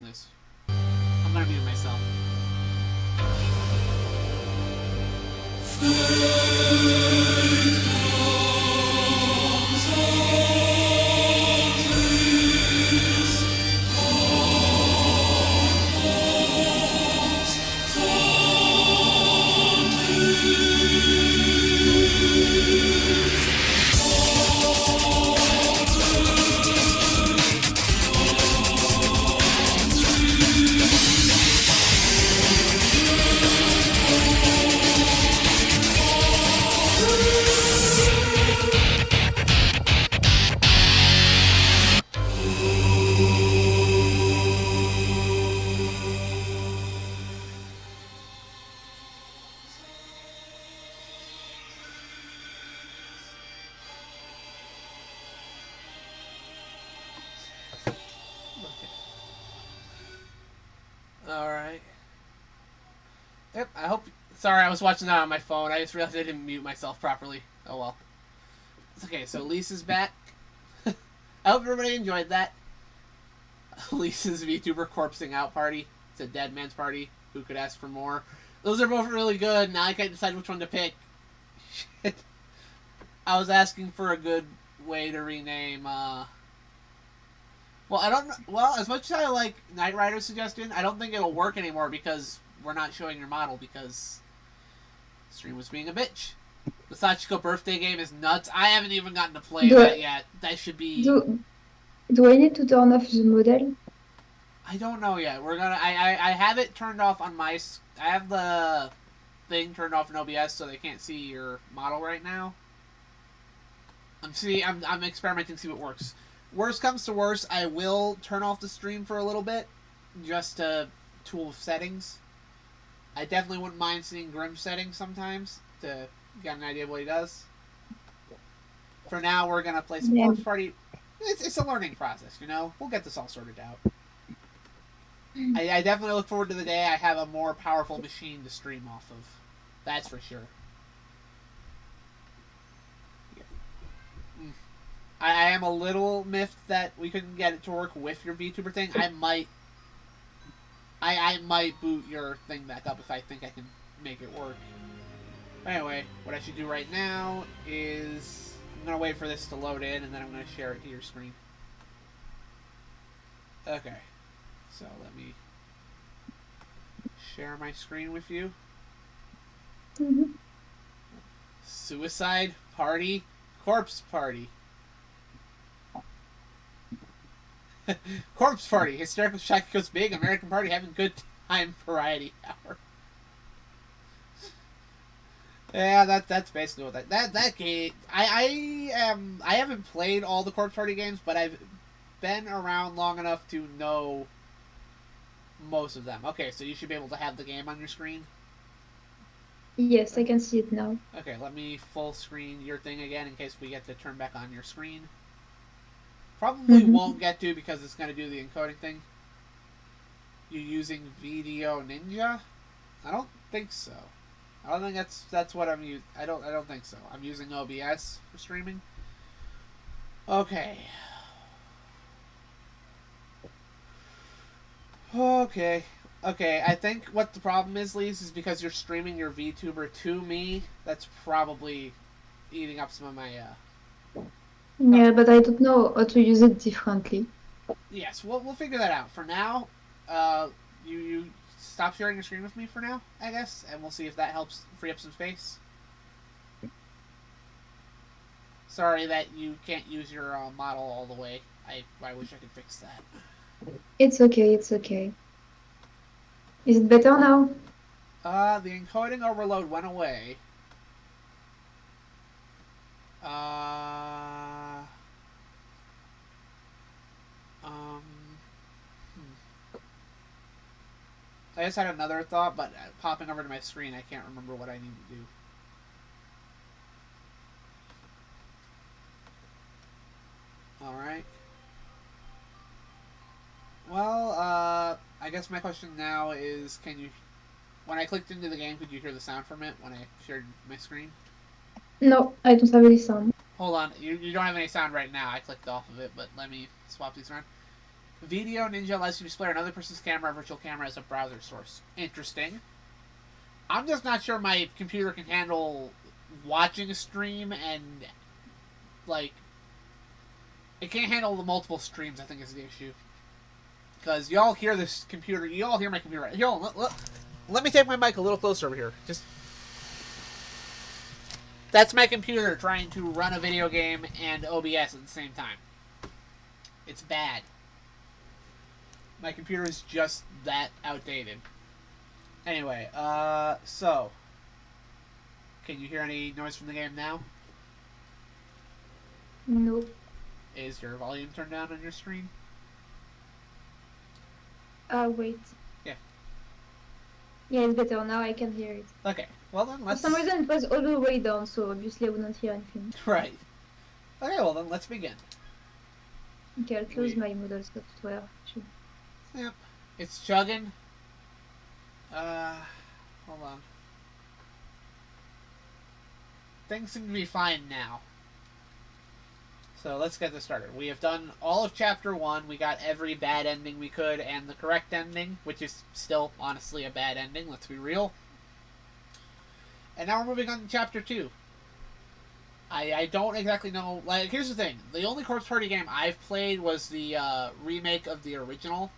this. I'm gonna mute myself. Alright. Yep, I hope... Sorry, I was watching that on my phone. I just realized I didn't mute myself properly. Oh well. It's okay, so Lisa's back. I hope everybody enjoyed that. Lisa's VTuber corpsing out party. It's a dead man's party. Who could ask for more? Those are both really good. Now I can't decide which one to pick. Shit. I was asking for a good way to rename, Well, I don't know. Well, as much as I like Knight Rider's suggestion, I don't think it'll work anymore because we're not showing your model because stream was being a bitch. The Sachiko birthday game is nuts. I haven't even gotten to play that yet. That should be... Do I need to turn off the model? I don't know yet. We're gonna... I have it turned off on my... I have the thing turned off in OBS so they can't see your model right now. I'm experimenting to see what works. Worst comes to worst, I will turn off the stream for a little bit, just to tool settings. I definitely wouldn't mind seeing Grimm's settings sometimes to get an idea of what he does. For now, we're gonna play some Corpse Party. It's a learning process, you know. We'll get this all sorted out. I definitely look forward to the day I have a more powerful machine to stream off of. That's for sure. I am a little miffed that we couldn't get it to work with your VTuber thing. I might boot your thing back up if I think I can make it work. Anyway, what I should do right now is I'm gonna wait for this to load in and then I'm gonna share it to your screen. Okay, so let me share my screen with you. Mm-hmm. Suicide Party, Corpse Party. Corpse Party, hysterical shock goes big, American Party having good time, variety hour. Yeah, that's basically what that game. I haven't played all the Corpse Party games, but I've been around long enough to know most of them. Okay, so you should be able to have the game on your screen. Yes, I can see it now. Okay, let me full screen your thing again in case we get to turn back on your screen. Probably won't get to because it's going to do the encoding thing. You using Video Ninja? I don't think so. I don't think that's what I'm using. I don't think so. I'm using OBS for streaming. Okay. Okay. Okay, I think what the problem is, Lise, is because you're streaming your VTuber to me. That's probably eating up some of my Yeah, but I don't know how to use it differently. Yes, we'll figure that out. For now, you stop sharing your screen with me for now, I guess, and we'll see if that helps free up some space. Sorry that you can't use your model all the way. I wish I could fix that. It's okay, it's okay. Is it better now? The encoding overload went away. I just had another thought, but popping over to my screen, I can't remember what I need to do. Alright. Well, I guess my question now is, can you... When I clicked into the game, could you hear the sound from it when I shared my screen? No, I don't have any sound. Hold on, you don't have any sound right now. I clicked off of it, but let me swap these around. Video Ninja lets you display another person's camera or virtual camera as a browser source. Interesting. I'm just not sure my computer can handle watching a stream and, like, it can't handle the multiple streams, I think is the issue. Because y'all hear this computer, you all hear my computer. Y'all, let me take my mic a little closer over here. Just, that's my computer trying to run a video game and OBS at the same time. It's bad. My computer is just that outdated. Anyway, so, can you hear any noise from the game now? Nope. Is your volume turned down on your screen? Wait. Yeah. Yeah, it's better now. I can hear it. Okay. Well then, let's. For some reason, it was all the way down, so obviously I wouldn't hear anything. Right. Okay. Well then, let's begin. Okay, I'll close my model software. Yep. It's chugging. Hold on. Things seem to be fine now. So let's get this started. We have done all of Chapter 1. We got every bad ending we could and the correct ending, which is still, honestly, a bad ending, let's be real. And now we're moving on to Chapter 2. I don't exactly know... Like, here's the thing. The only Corpse Party game I've played was the remake of the original.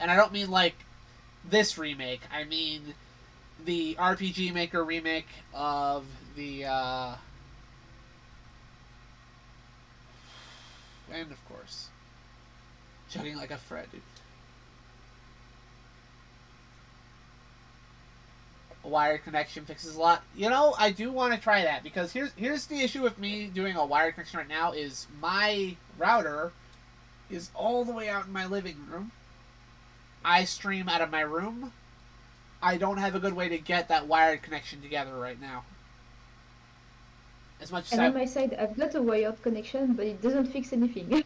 And I don't mean, like, this remake. I mean the RPG Maker remake of the... And, of course, chugging like a Fred, dude. A wired connection fixes a lot. You know, I do want to try that, because here's the issue with me doing a wired connection right now, is my router is all the way out in my living room. I stream out of my room. I don't have a good way to get that wired connection together right now. As much as and on my side, I've got a wired connection, but it doesn't fix anything.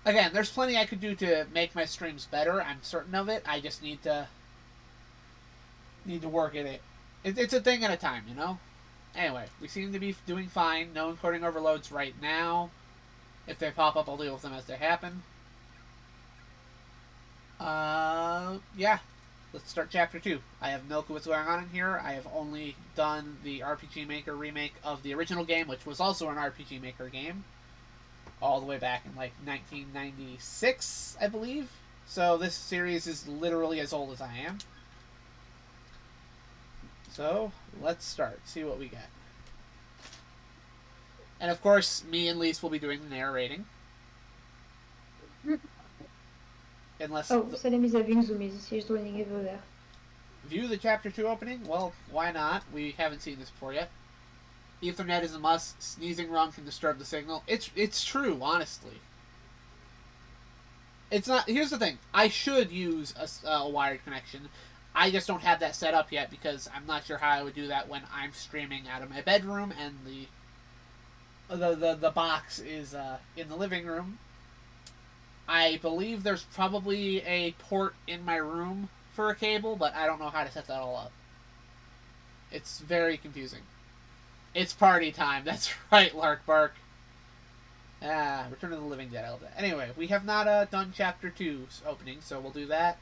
Again, there's plenty I could do to make my streams better. I'm certain of it. I just need to work at it. It's a thing at a time, you know? Anyway, we seem to be doing fine. No encoding overloads right now. If they pop up, I'll deal with them as they happen. Yeah. Let's start Chapter 2. I have no clue what's going on in here. I have only done the RPG Maker remake of the original game, which was also an RPG Maker game. All the way back in, like, 1996, I believe. So this series is literally as old as I am. So, let's start. See what we get. And, of course, me and Lise will be doing the narrating. Unless Salem is having zoomies. He's running everywhere. View the Chapter 2 opening? Well, why not? We haven't seen this before yet. Ethernet is a must. Sneezing wrong can disturb the signal. It's true, honestly. It's not... Here's the thing. I should use a wired connection. I just don't have that set up yet because I'm not sure how I would do that when I'm streaming out of my bedroom and the box is in the living room. I believe there's probably a port in my room for a cable, but I don't know how to set that all up. It's very confusing. It's party time. That's right, Lark Bark. Return of the Living Dead. I love that. Anyway, we have not done Chapter 2's opening, so we'll do that.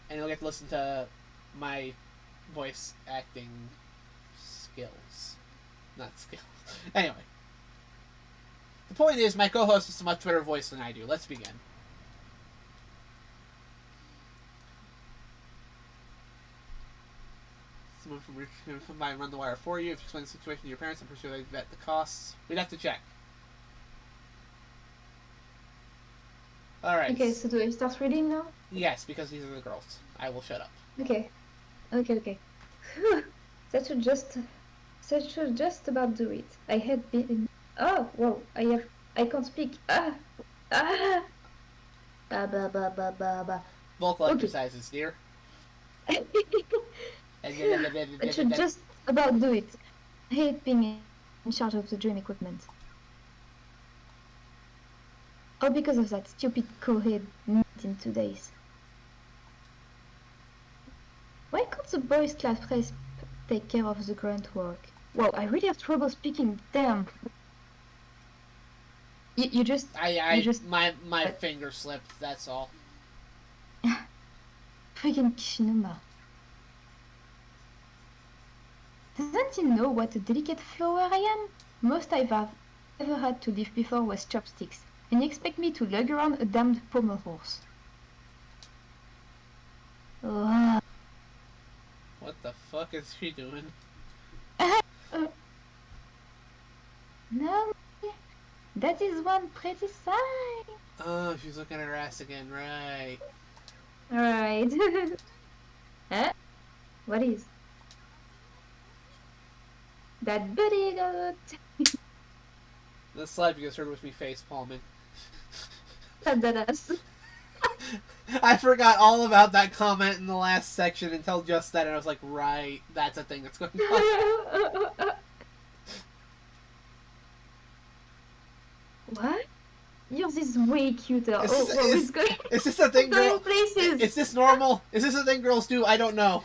And you'll get to listen to my voice acting skills. Not skills. Anyway. The point is, my co-host has a much better voice than I do. Let's begin. Someone from Richmond can come by and run the wire for you. If you explain the situation to your parents, I'm pretty sure they'd vet the costs. We'd have to check. Alright. Okay, so do I start reading now? Yes, because these are the girls. I will shut up. Okay. Okay. That should just about do it. I had been... Oh, whoa, I can't speak. Ba ba ba ba ba ba. Vocal exercises, dear. That should just about do it. I hate being in charge of the dream equipment. All because of that stupid co-head meet in 2 days. Why can't the boys' class press take care of the grunt work? Wow, I really have trouble speaking. Damn. You just... You just... My finger slipped, that's all. Freaking Kishinuma. Doesn't he know what a delicate flower I am? Most I've ever had to lift before was chopsticks, and you expect me to lug around a damned pommel horse. Oh. What the fuck is she doing? No, that is one pretty sign. Oh, she's looking at her ass again, right. Alright. Huh? What is? That booty goat. The slap you just heard was me face palming. That ass. I forgot all about that comment in the last section until just then, and I was like, right, that's a thing that's going on. What? Yours is way cuter. Is this a thing, going girl? places. Is this normal? Is this a thing girls do? I don't know.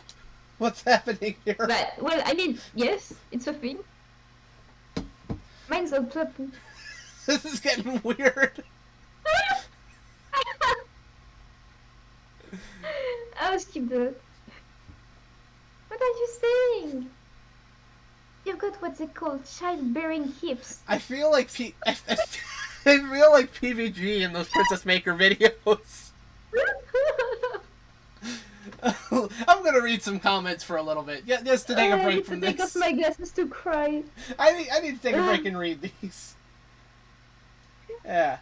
What's happening here? But, well, I mean, yes, it's a thing. Mine's a purple. This is getting weird. I'll skip that. What are you saying? You've got what they call childbearing hips. I feel like I feel like PVG in those Princess Maker videos. I'm gonna read some comments for a little bit. Yeah, just to take a break from this. I need to take off my glasses to cry. I need to take a break and read these. Yeah.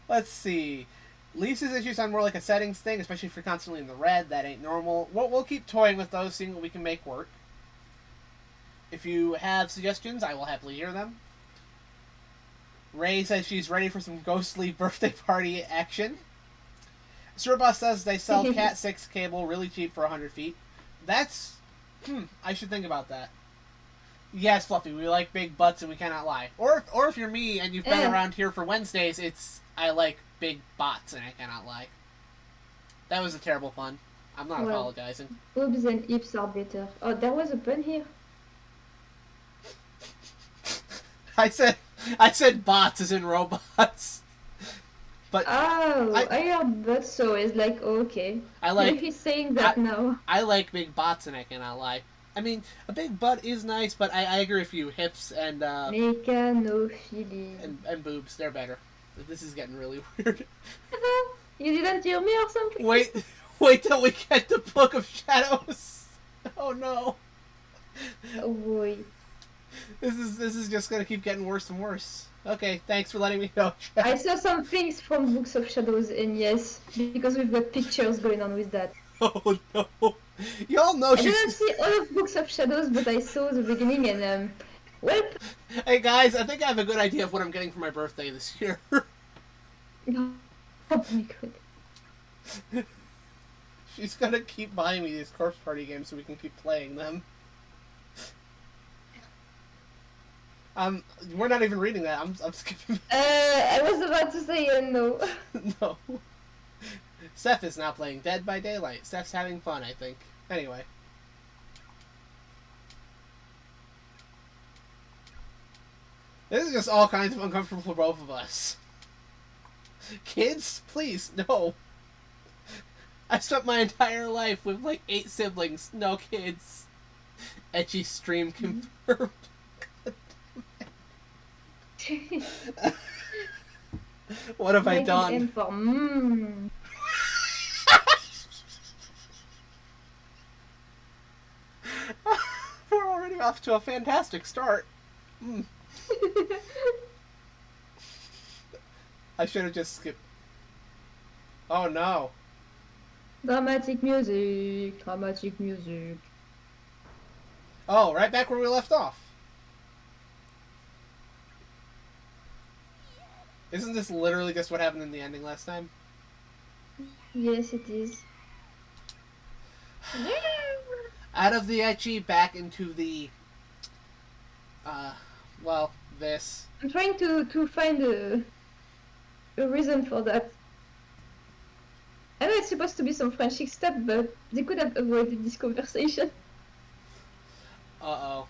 Let's see. Lisa's issues sound more like a settings thing, especially if you're constantly in the red. That ain't normal. We'll keep toying with those, seeing what we can make work. If you have suggestions, I will happily hear them. Ray says she's ready for some ghostly birthday party action. Surboss says they sell Cat 6 cable really cheap for 100 feet. That's... I should think about that. Yes, Fluffy, we like big butts and we cannot lie. Or if you're me and you've been around here for Wednesdays, it's I like big bots and I cannot lie. That was a terrible pun. I'm not apologizing. Boobs and hips are better. Oh, there was a pun here. I said bots as in robots. But I heard that, so it's like, okay. I like. He's saying that now. I like big bots and I cannot lie. I mean, a big butt is nice, but I agree with you. Hips and Mecanophilia. and boobs, they're better. This is getting really weird. You didn't hear me or something? Wait till we get to Book of Shadows. Oh no. Oh boy. This is just gonna keep getting worse and worse. Okay, thanks for letting me know. I saw some things from Books of Shadows, and yes, because we've got pictures going on with that. Oh no. Y'all know I didn't see all of Books of Shadows, but I saw the beginning and, well... Hey guys, I think I have a good idea of what I'm getting for my birthday this year. Oh my god. She's gonna keep buying me these Corpse Party games so we can keep playing them. We're not even reading that. I'm skipping. I was about to say no. No. Steph is now playing Dead by Daylight. Steph's having fun, I think. Anyway. This is just all kinds of uncomfortable for both of us. Kids? Please, no. I spent my entire life with like 8 siblings. No kids. Etchy stream confirmed. What have I done? We're already off to a fantastic start. I should have just skipped. Oh no. Dramatic music, dramatic music. Oh, right back where we left off. Isn't this literally just what happened in the ending last time? Yes, it is. Out of the ecchi, back into the... well, this. I'm trying to find a reason for that. I know it's supposed to be some friendship stuff, but they could have avoided this conversation. Uh-oh.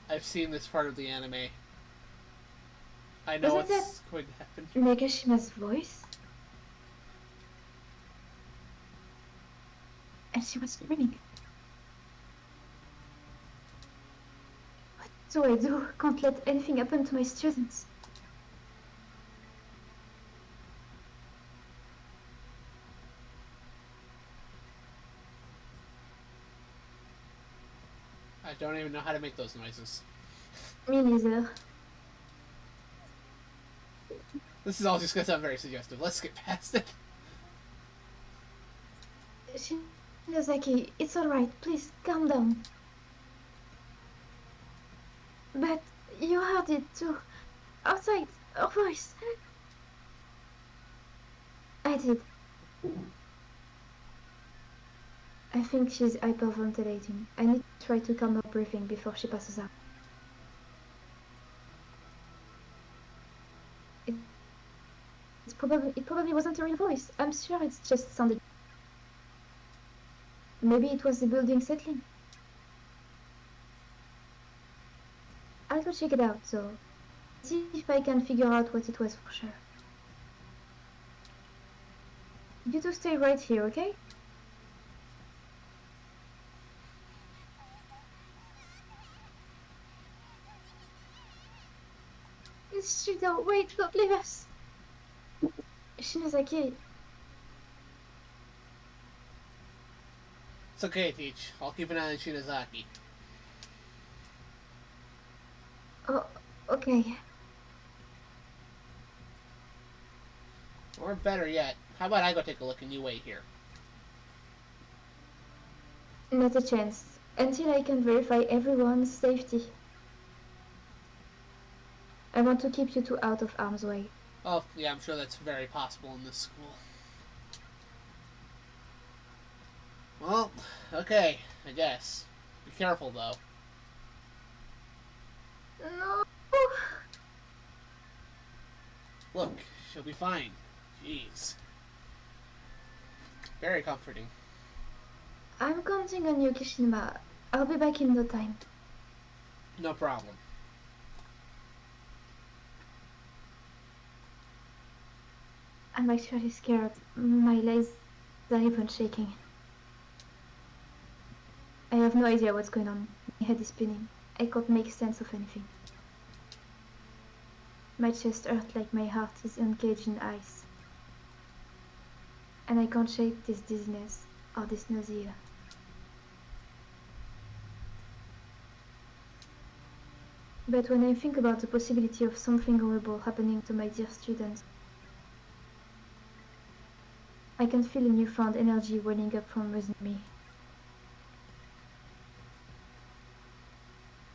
I've seen this part of the anime. I know Wasn't that what's going to happen. Megashima's voice? And she was screaming. What do I do? Can't let anything happen to my students. I don't even know how to make those noises. Me neither. This is all just going to sound very suggestive. Let's get past it. Shinozaki, it's alright. Please, calm down. But you heard it too. Outside, her voice. I did. I think she's hyperventilating. I need to try to calm her breathing before she passes out. It probably wasn't a real voice. I'm sure it's just sounded. Maybe it was the building settling. I'll go check it out, so see if I can figure out what it was for sure. You two stay right here, okay? Shido, wait, don't leave us. Shinozaki, It's okay, Teach. I'll keep an eye on Shinozaki. oh, okay. Or better yet, how about I go take a look and you wait here? Not a chance. Until I can verify everyone's safety. I want to keep you two out of harm's way. Oh, yeah, I'm sure that's very possible in this school. Well, okay, I guess. Be careful, though. No. Look, she'll be fine. Jeez. Very comforting. I'm counting on you, Kishima. I'll be back in no time. No problem. I'm actually scared. My legs are even shaking. I have no idea what's going on. My head is spinning. I can't make sense of anything. My chest hurts like my heart is encaged in ice. And I can't shake this dizziness or this nausea. But when I think about the possibility of something horrible happening to my dear students, I can feel a newfound energy welling up from within me.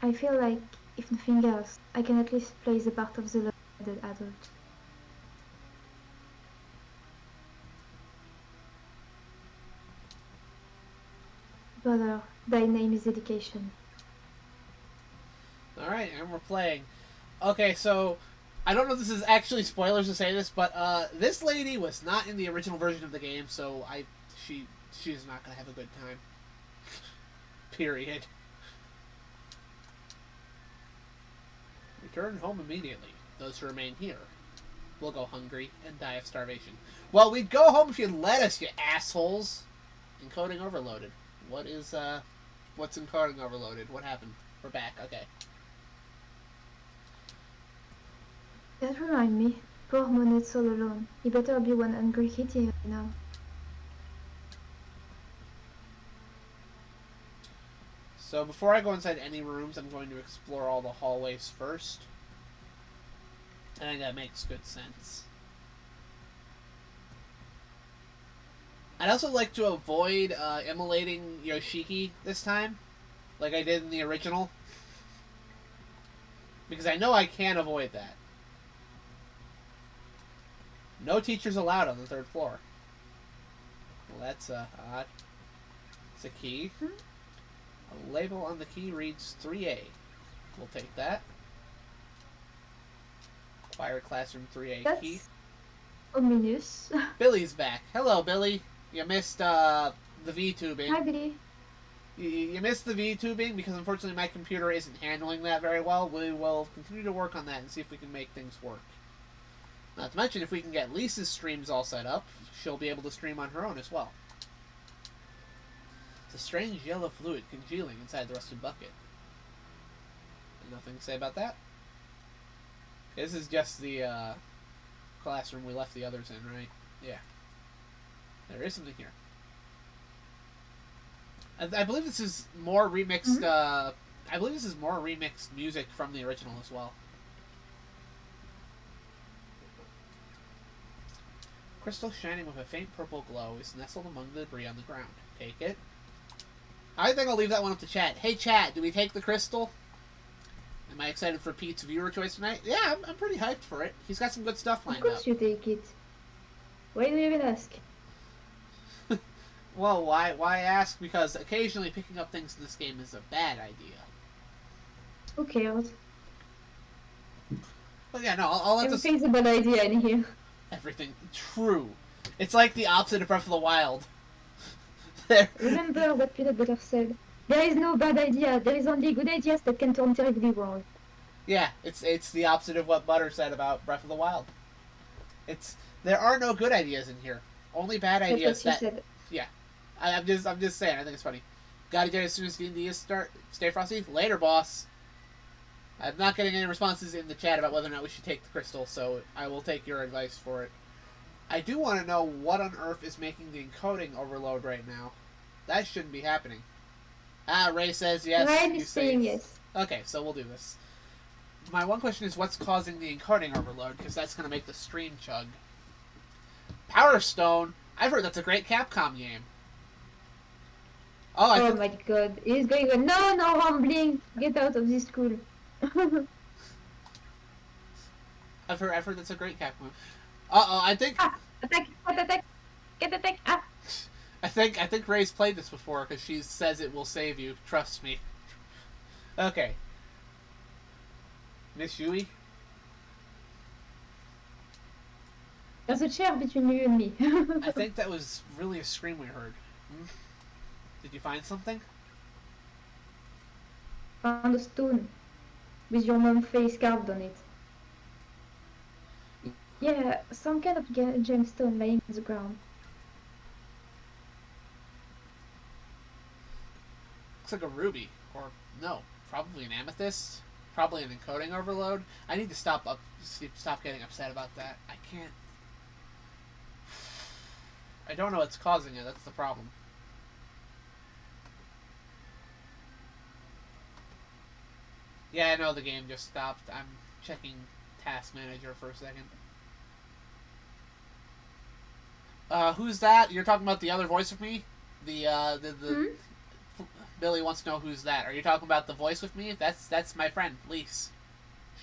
I feel like, if nothing else, I can at least play the part of the loaded adult. Brother, thy name is dedication. Alright, and we're playing. Okay, so I don't know if this is actually spoilers to say this, but this lady was not in the original version of the game, so she's not gonna have a good time. Period. Return home immediately. Those who remain here will go hungry and die of starvation. Well, we'd go home if you'd let us, you assholes. Encoding overloaded. What's encoding overloaded? What happened? We're back. Okay. That reminds me, poor Monet's all alone. He better be one hungry kitty now. So before I go inside any rooms, I'm going to explore all the hallways first. I think that makes good sense. I'd also like to avoid immolating Yoshiki this time, like I did in the original. Because I know I can avoid that. No teachers allowed on the third floor. Well, that's odd. It's a key. A label on the key reads 3A. We'll take that. Acquire Classroom 3A That's key. ominous. Billy's back. Hello, Billy. You missed the V-tubing. Hi, Billy. You missed the VTubing because unfortunately my computer isn't handling that very well. We will continue to work on that and see if we can make things work. Not to mention, if we can get Lisa's streams all set up, she'll be able to stream on her own as well. It's a strange yellow fluid congealing inside the rusted bucket. Nothing to say about that? This is just the classroom we left the others in, right? Yeah. There is something here. I believe this is more remixed. I believe this is more remixed music from the original as well. Crystal shining with a faint purple glow is nestled among the debris on the ground. Take it. I think I'll leave that one up to chat. Hey chat, do we take the crystal? Am I excited for Pete's viewer choice tonight? Yeah, I'm pretty hyped for it. He's got some good stuff lined up. Of course you take it. Why do you even ask? Well, why ask? Because occasionally picking up things in this game is a bad idea. Who cares? But yeah, no, I'll let Everything's a bad idea in here. Everything. True. It's like the opposite of Breath of the Wild. Remember what Peanut Butter said. There is no bad idea. There is only good ideas that can turn terribly wrong. Yeah, it's the opposite of what Butter said about Breath of the Wild. There are no good ideas in here. Only bad ideas. That's what she said. Yeah. I'm just saying. I think it's funny. Gotta get it as soon as D&D start. Stay frosty. Later, boss. I'm not getting any responses in the chat about whether or not we should take the crystal, so I will take your advice for it. I do want to know what on earth is making the encoding overload right now. That shouldn't be happening. Ray says yes. Ryan is saying yes. Okay, so we'll do this. My one question is what's causing the encoding overload, because that's going to make the stream chug. Power Stone. I've heard that's a great Capcom game. Oh my god. He's going to no humbling. Get out of this school. I've heard that's a great Capcom. I think attack, get attack. I think Ray's played this before because she says it will save you. Trust me. Okay. Miss Yui? There's a chair between you and me. I think that was really a scream we heard. Did you find something? Found a stone with your mom's face carved on it. Yeah, some kind of gemstone laying on the ground. Looks like a ruby. Or, no, probably an amethyst. Probably an encoding overload. I need to stop getting upset about that. I can't... I don't know what's causing it, that's the problem. Yeah, I know the game just stopped. I'm checking Task Manager for a second. Who's that? You're talking about the other voice with me? Billy wants to know who's that. Are you talking about the voice with me? That's my friend, Lise.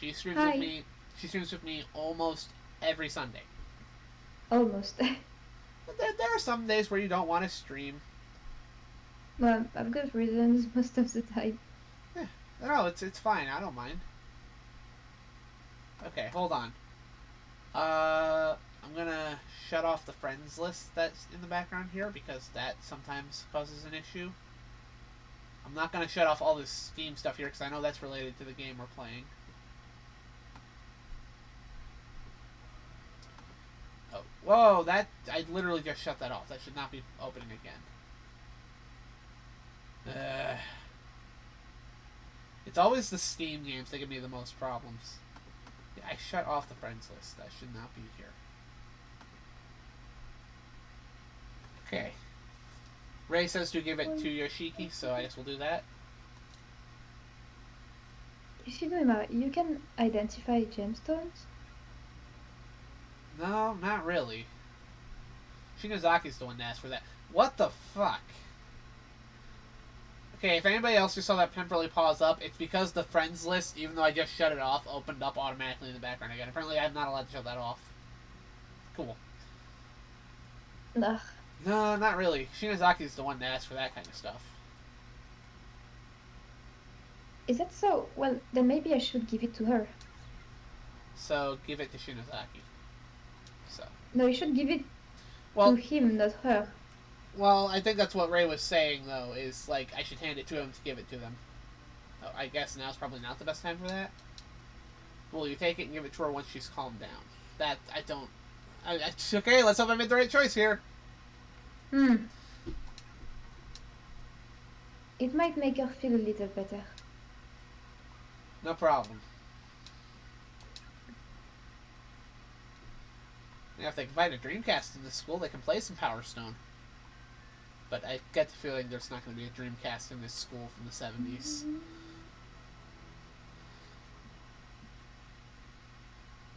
She streams with me. She streams with me almost every Sunday. Almost. But there are some days where you don't want to stream. Well, I've got reasons most of the time. Yeah. No, it's fine. I don't mind. Okay, hold on. I'm gonna shut off the friends list that's in the background here because that sometimes causes an issue. I'm not gonna shut off all this Steam stuff here because I know that's related to the game we're playing. Oh, whoa! I literally just shut that off. That should not be opening again. It's always the Steam games that give me the most problems. Yeah, I shut off the friends list. That should not be here. Okay. Ray says to give it to Yoshiki, so I guess we'll do that. You can identify gemstones? No, not really. Shinazaki's the one to ask for that. What the fuck? Okay, if anybody else just saw that temporarily pause up, it's because the friends list, even though I just shut it off, opened up automatically in the background again. Apparently I'm not allowed to shut that off. Cool. Ugh. No, not really. Shinazaki's the one to ask for that kind of stuff. Is that so? Well, then maybe I should give it to her. So, give it to Shinazaki. So. No, you should give it to him, not her. Well, I think that's what Ray was saying, though, is, like, I should hand it to him to give it to them. So I guess now's probably not the best time for that. Will you take it and give it to her once she's calmed down? That, I don't... okay, let's hope I made the right choice here. Hmm. It might make her feel a little better. No problem. Yeah, if they can find a Dreamcast in this school, they can play some Power Stone. But I get the feeling there's not going to be a Dreamcast in this school from the 70s.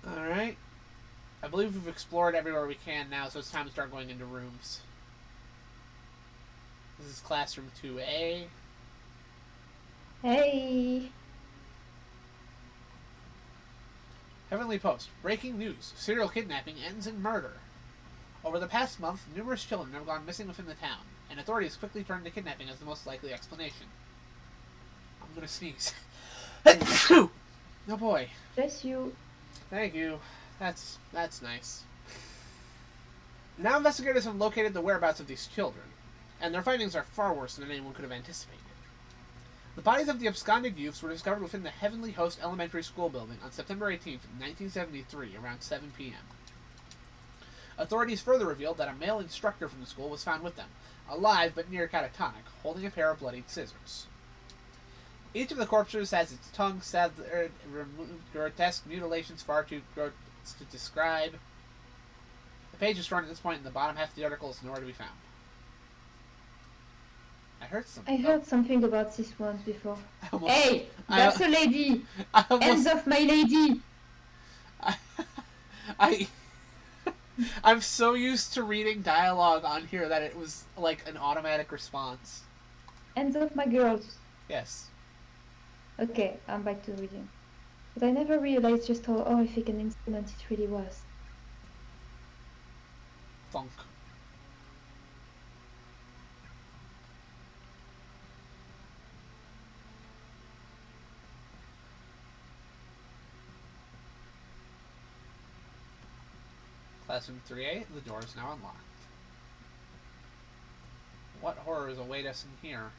Alright. I believe we've explored everywhere we can now, so it's time to start going into rooms. This is classroom 2A. Hey. Heavenly Post. Breaking news. Serial kidnapping ends in murder. Over the past month, numerous children have gone missing within the town, and authorities quickly turned to kidnapping as the most likely explanation. I'm gonna sneeze. Oh boy. Bless you. Thank you. That's nice. Now investigators have located the whereabouts of these children, and their findings are far worse than anyone could have anticipated. The bodies of the absconded youths were discovered within the Heavenly Host Elementary School building on September 18th, 1973, around 7 p.m. Authorities further revealed that a male instructor from the school was found with them, alive but near catatonic, holding a pair of bloodied scissors. Each of the corpses has its tongue severed, removed, grotesque mutilations far too gross to describe. The page is torn at this point, and the bottom half of the article is nowhere to be found. I heard something about this once before. Almost, hey, that's a lady. Hands off my lady. I'm so used to reading dialogue on here that it was like an automatic response. Hands off my girls. Yes. Okay, I'm back to reading. But I never realized just how horrific an incident it really was. Funk. Classroom 3A, the door is now unlocked. What horrors await us in here?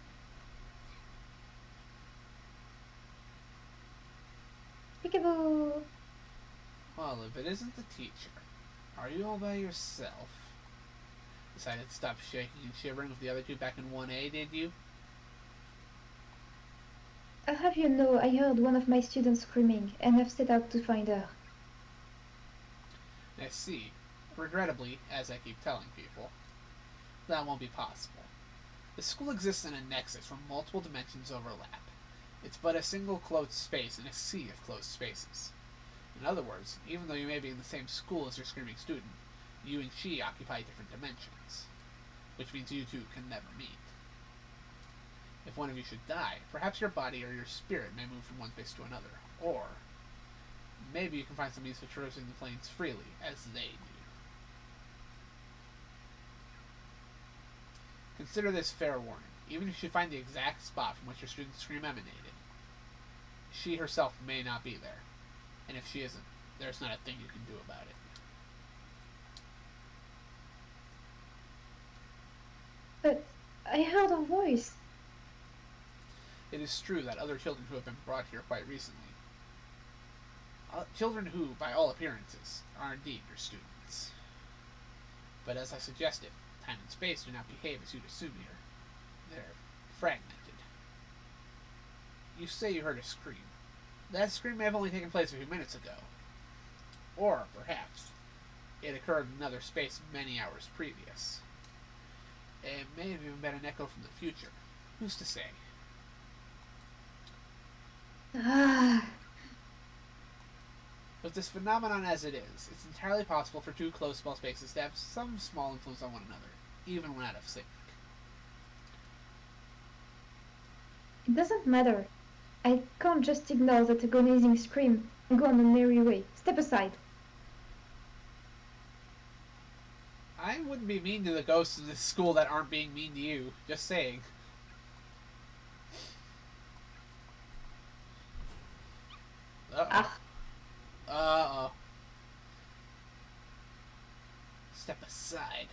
Peekaboo! Well, if it isn't the teacher, are you all by yourself? Decided to stop shaking and shivering with the other two back in 1A, did you? I'll have you know I heard one of my students screaming, and I've set out to find her. I see. Regrettably, as I keep telling people, that won't be possible. The school exists in a nexus where multiple dimensions overlap. It's but a single closed space in a sea of closed spaces. In other words, even though you may be in the same school as your screaming student, you and she occupy different dimensions, which means you two can never meet. If one of you should die, perhaps your body or your spirit may move from one space to another, or maybe you can find some means of traversing the planes freely, as they do. Consider this fair warning. Even if you find the exact spot from which your student's scream emanated, she herself may not be there. And if she isn't, there's not a thing you can do about it. But I heard her voice. It is true that other children who have been brought here quite recently, children who, by all appearances, are indeed your students. But as I suggested, time and space do not behave as you'd assume here. They're fragmented. You say you heard a scream. That scream may have only taken place a few minutes ago. Or, perhaps, it occurred in another space many hours previous. It may have even been an echo from the future. Who's to say? With this phenomenon as it is, it's entirely possible for two closed small spaces to have some small influence on one another, even when out of sync. It doesn't matter. I can't just ignore that agonizing scream and go on a merry way. Step aside. I wouldn't be mean to the ghosts in this school that aren't being mean to you. Just saying. Uh-oh. Uh-oh. Step aside.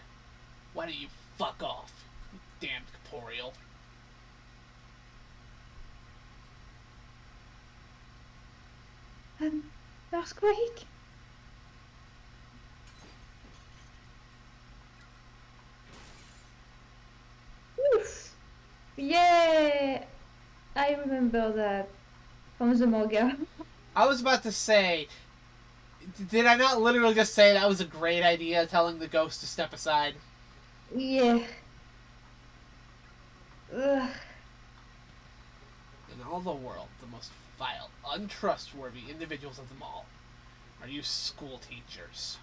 Why don't you fuck off, you damned corporeal? An earthquake? Oof! Yeah! I remember that from the manga. I was about to say, did I not literally just say that was a great idea, telling the ghost to step aside? Yeah. Ugh. In all the world, the most vile, untrustworthy individuals of them all are you school teachers.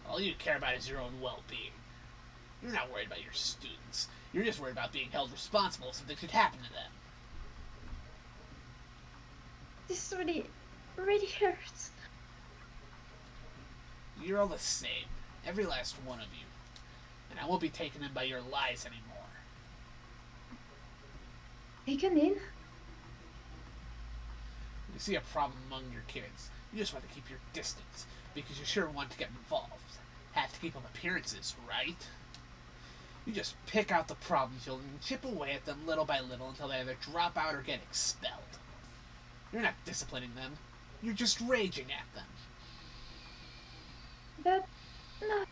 All you care about is your own well-being. You're not worried about your students. You're just worried about being held responsible if something should happen to them. This really hurts. You're all the same, every last one of you, and I won't be taken in by your lies anymore. Taken in? When you see a problem among your kids, you just want to keep your distance, because you sure want to get involved. Have to keep up appearances, right? You just pick out the problem children and chip away at them little by little until they either drop out or get expelled. You're not disciplining them, you're just raging at them. That... no.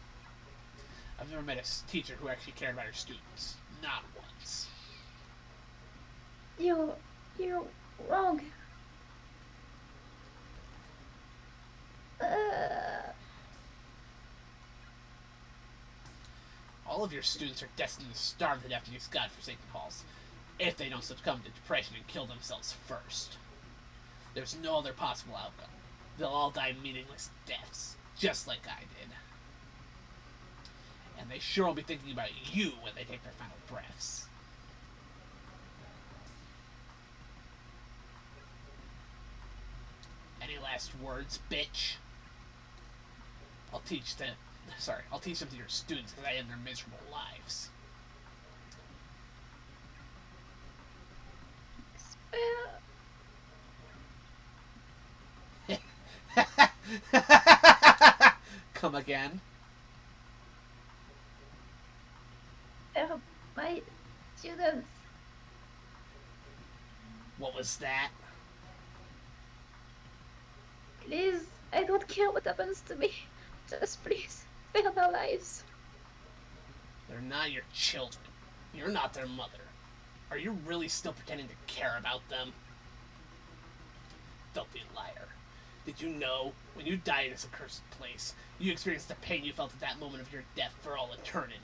I've never met a teacher who actually cared about her students. Not once. You're wrong. All of your students are destined to starve to death in these godforsaken halls, if they don't succumb to depression and kill themselves first. There's no other possible outcome. They'll all die meaningless deaths, just like I did. And they sure will be thinking about you when they take their final breaths. Any last words, bitch? I'll teach them to your students because I end their miserable lives. Come again? Help my students. What was that? Please, I don't care what happens to me. Just please, spare their lives. They're not your children. You're not their mother. Are you really still pretending to care about them? Filthy liar. Did you know, when you die in this accursed place, you experience the pain you felt at that moment of your death for all eternity?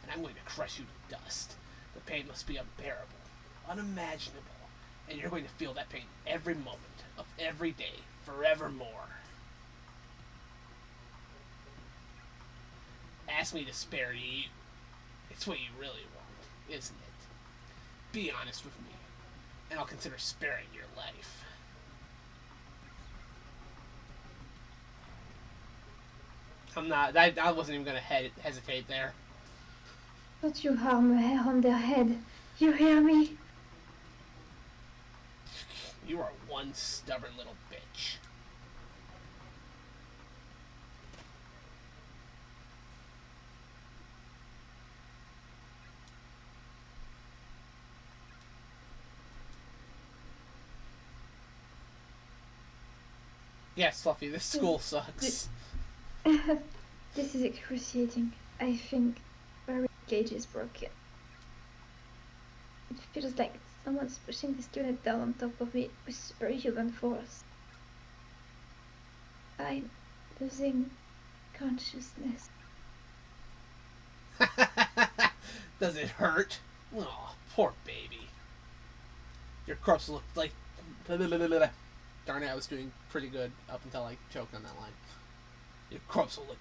And I'm going to crush you to dust. The pain must be unbearable, unimaginable, and you're going to feel that pain every moment of every day, forevermore. Ask me to spare you. It's what you really want, isn't it? Be honest with me, and I'll consider sparing your life. I wasn't even going to hesitate there. Don't you harm a hair on their head. You hear me? You are one stubborn little bitch. Yes, Fluffy, this school sucks. This is excruciating. I think my cage is broken. It feels like someone's pushing the student down on top of me with superhuman force. I'm losing consciousness. Does it hurt? Oh, poor baby. Your corpse looked like... Darn it, I was doing pretty good up until I choked on that line. Your corpse will look...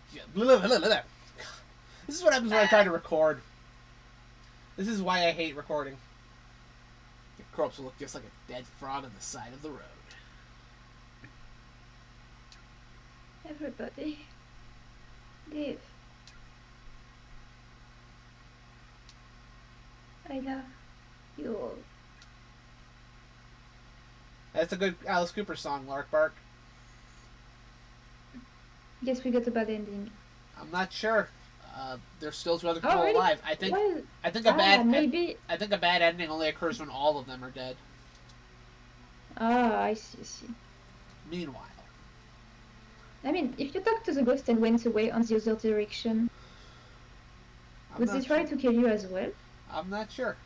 This is what happens when I try to record. This is why I hate recording. Your corpse will look just like a dead frog on the side of the road. Everybody, leave. I love you all. That's a good Alice Cooper song, Lark Bark. Guess we got a bad ending. I'm not sure. There's still two other Oh, people really? alive. Well, I think a bad maybe. I think a bad ending only occurs when all of them are dead. I see, I see. Meanwhile, I mean, if you talked to the ghost and went away on the other direction, I'm would they not try sure. to kill you as well? I'm not sure.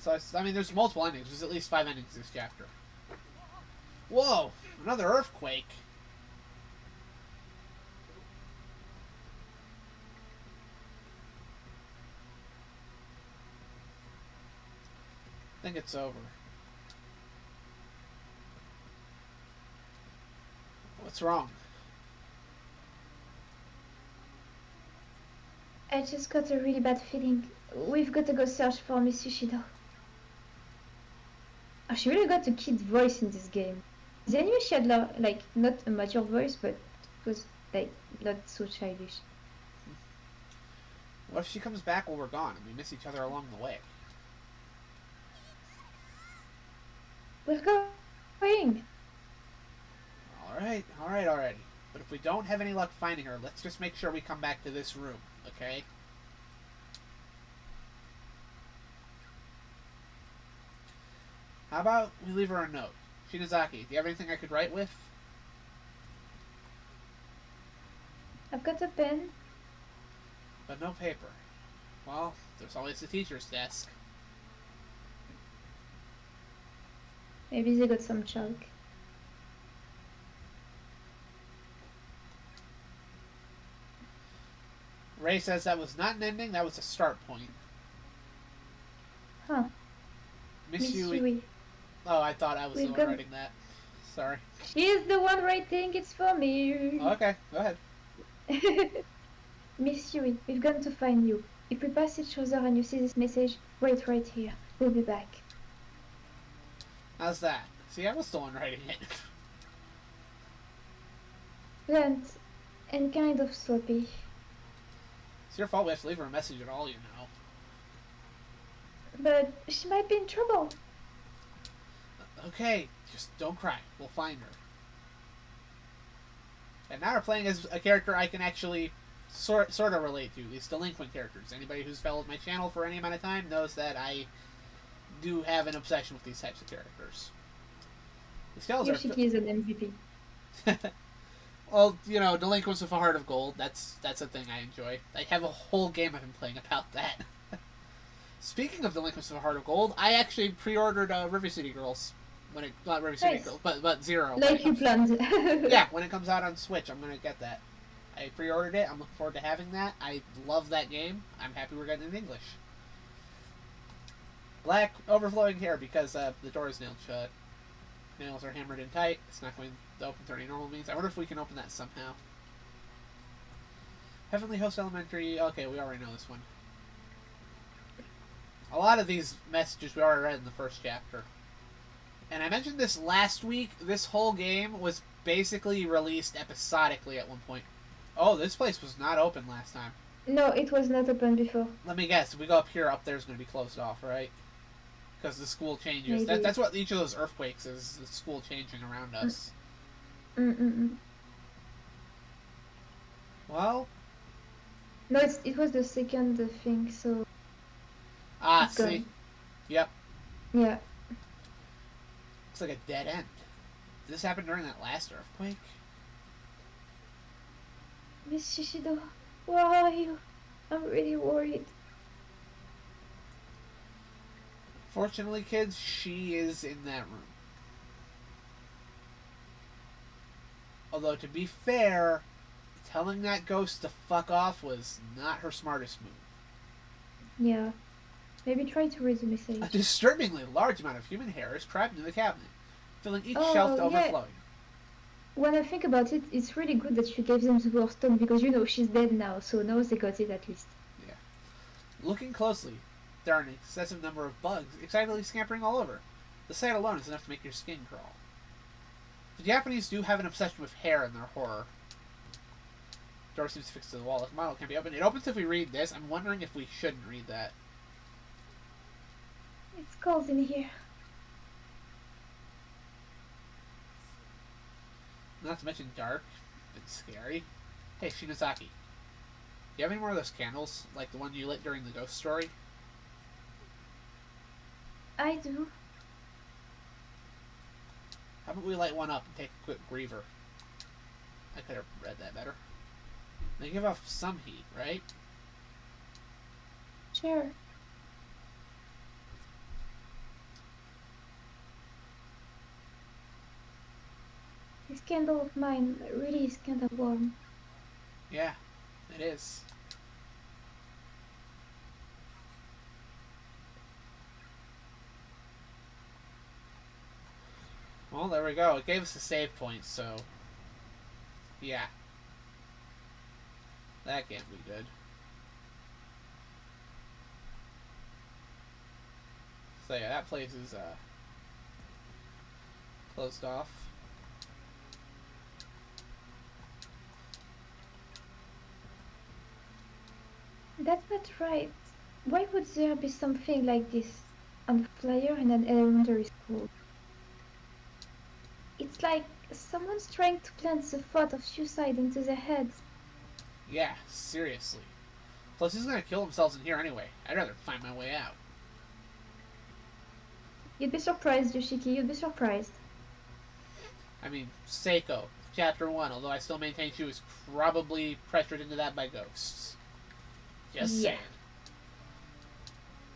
I mean, there's multiple endings. There's at least 5 endings this chapter. Whoa! Another earthquake. I think it's over. What's wrong? I just got a really bad feeling. We've got to go search for Miss Yoshido. Oh, she really got a kid voice in this game. They knew she had like not a mature voice, but it was like not so childish. What if she comes back while we're gone and we miss each other along the way? We're going. Alright, already. But if we don't have any luck finding her, let's just make sure we come back to this room, okay? How about we leave her a note? Shinozaki, do you have anything I could write with? I've got a pen. But no paper. Well, there's always the teacher's desk. Maybe they got some chalk. Ray says that was not an ending, that was a start point. Huh. Miss Miss Yui. Yui. Oh, I thought I was the We've one got. writing that. Sorry. She's the one writing. It's for me. Okay, go ahead. Miss Yui, we've gone to find you. If we pass each other and you see this message, wait right here. We'll be back. How's that? See, I was the one writing it. Blunt and kind of sloppy. It's your fault we have to leave her a message at all, you know. But she might be in trouble. Okay, just don't cry. We'll find her. And now we're playing as a character I can actually sort of relate to. These delinquent characters. Anybody who's followed my channel for any amount of time knows that I do have an obsession with these types of characters. The skills Yoshiki is an MVP. Well, you know, Delinquents with a Heart of Gold. That's a thing I enjoy. I have a whole game I've been playing about that. Speaking of Delinquents with a Heart of Gold, I actually pre-ordered River City Girls. Not River City Girls, but Zero. Like you planned. Yeah, when it comes out on Switch, I'm gonna get that. I pre-ordered it. I'm looking forward to having that. I love that game. I'm happy we're getting it in English. Black overflowing hair because the door is nailed shut. Nails are hammered in tight. It's not going to open through any normal means. I wonder if we can open that somehow. Heavenly Host Elementary. Okay, we already know this one. A lot of these messages we already read in the first chapter. And I mentioned this last week. This whole game was basically released episodically at one point. Oh, this place was not open last time. No, it was not open before. Let me guess. If we go up here, up there's going to be closed off, right? Because the school changes. That's what each of those earthquakes is, the school changing around us. Well... No, it was the second thing, so... Ah, see? Gone. Yep. Yeah. Looks like a dead end. Did this happen during that last earthquake? Miss Shishido, where are you? I'm really worried. Fortunately, kids, she is in that room. Although, to be fair, telling that ghost to fuck off was not her smartest move. Yeah. Maybe try to read the message. A disturbingly large amount of human hair is trapped in the cabinet, filling each shelf to overflowing. When I think about it, it's really good that she gave them the War Stone because, you know, she's dead now, so now they got it at least. Yeah. Looking closely, there are an excessive number of bugs excitedly scampering all over. The sight alone is enough to make your skin crawl. The Japanese do have an obsession with hair in their horror. Door seems fixed to the wall. The model can't be opened. It opens if we read this. I'm wondering if we shouldn't read that. It's cold in here. Not to mention dark and scary. Hey, Shinozaki. you have any more of those candles, like the one you lit during the ghost story? I do. How about we light one up and take a quick breather? I could have read that better. They give off some heat, right? Sure. This candle of mine really is kind of warm. Yeah, it is. Well, there we go. It gave us a save point, so yeah, that can't be good. So yeah, that place is closed off. That's not right. Why would there be something like this on the flyer in an elementary school? It's like someone's trying to plant the thought of suicide into their heads. Yeah, seriously. Plus, he's gonna kill himself in here anyway. I'd rather find my way out. You'd be surprised, Yoshiki, you'd be surprised. I mean, Seiko, Chapter 1, although I still maintain she was probably pressured into that by ghosts. Just Yeah. saying.